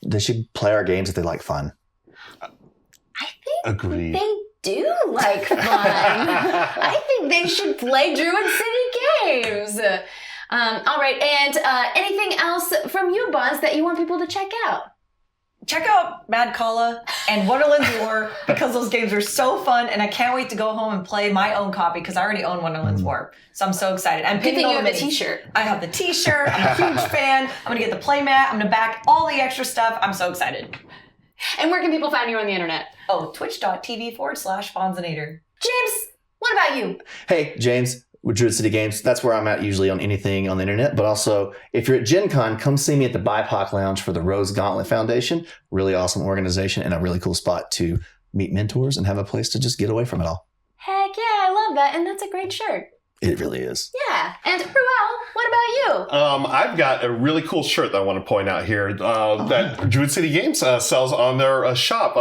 They should play our games if they like fun. I think Agreed. they do like fun. I think they should play Druid City games. All right, and anything else from you, Bonds, that you want people to check out? Check out Madkala and Wonderland's War because those games are so fun, and I can't wait to go home and play my own copy because I already own Wonderland's War. So I'm so excited. I'm Good picking thing you all have the minis. t-shirt. I have the t-shirt. I'm a huge fan. I'm going to get the playmat. I'm going to back all the extra stuff. I'm so excited. And where can people find you on the internet? Oh, twitch.tv/Banzainator. James, what about you? Hey, James, with Druid City Games, that's where I'm at usually on anything on the internet. But also, if you're at Gen Con, come see me at the BIPOC Lounge for the Rose Gauntlet Foundation. Really awesome organization and a really cool spot to meet mentors and have a place to just get away from it all. Heck yeah, I love that. And that's a great shirt. It really is. Yeah. And Ruel, what about you? I've got a really cool shirt that I want to point out here that Druid City Games sells on their shop,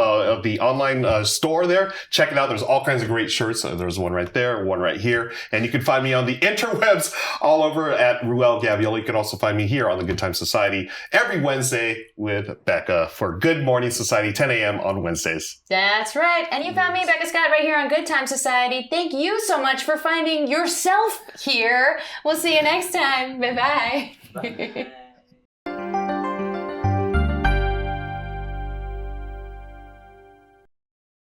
the online store there. Check it out. There's all kinds of great shirts. There's one right there, one right here. And you can find me on the interwebs all over at Ruel Gaviola. You can also find me here on the Good Time Society every Wednesday with Becca for Good Morning Society, 10 a.m. on Wednesdays. That's right. And you found me, Becca Scott, right here on Good Time Society. Thank you so much for finding yourself here. We'll see you next time. Bye-bye. Bye.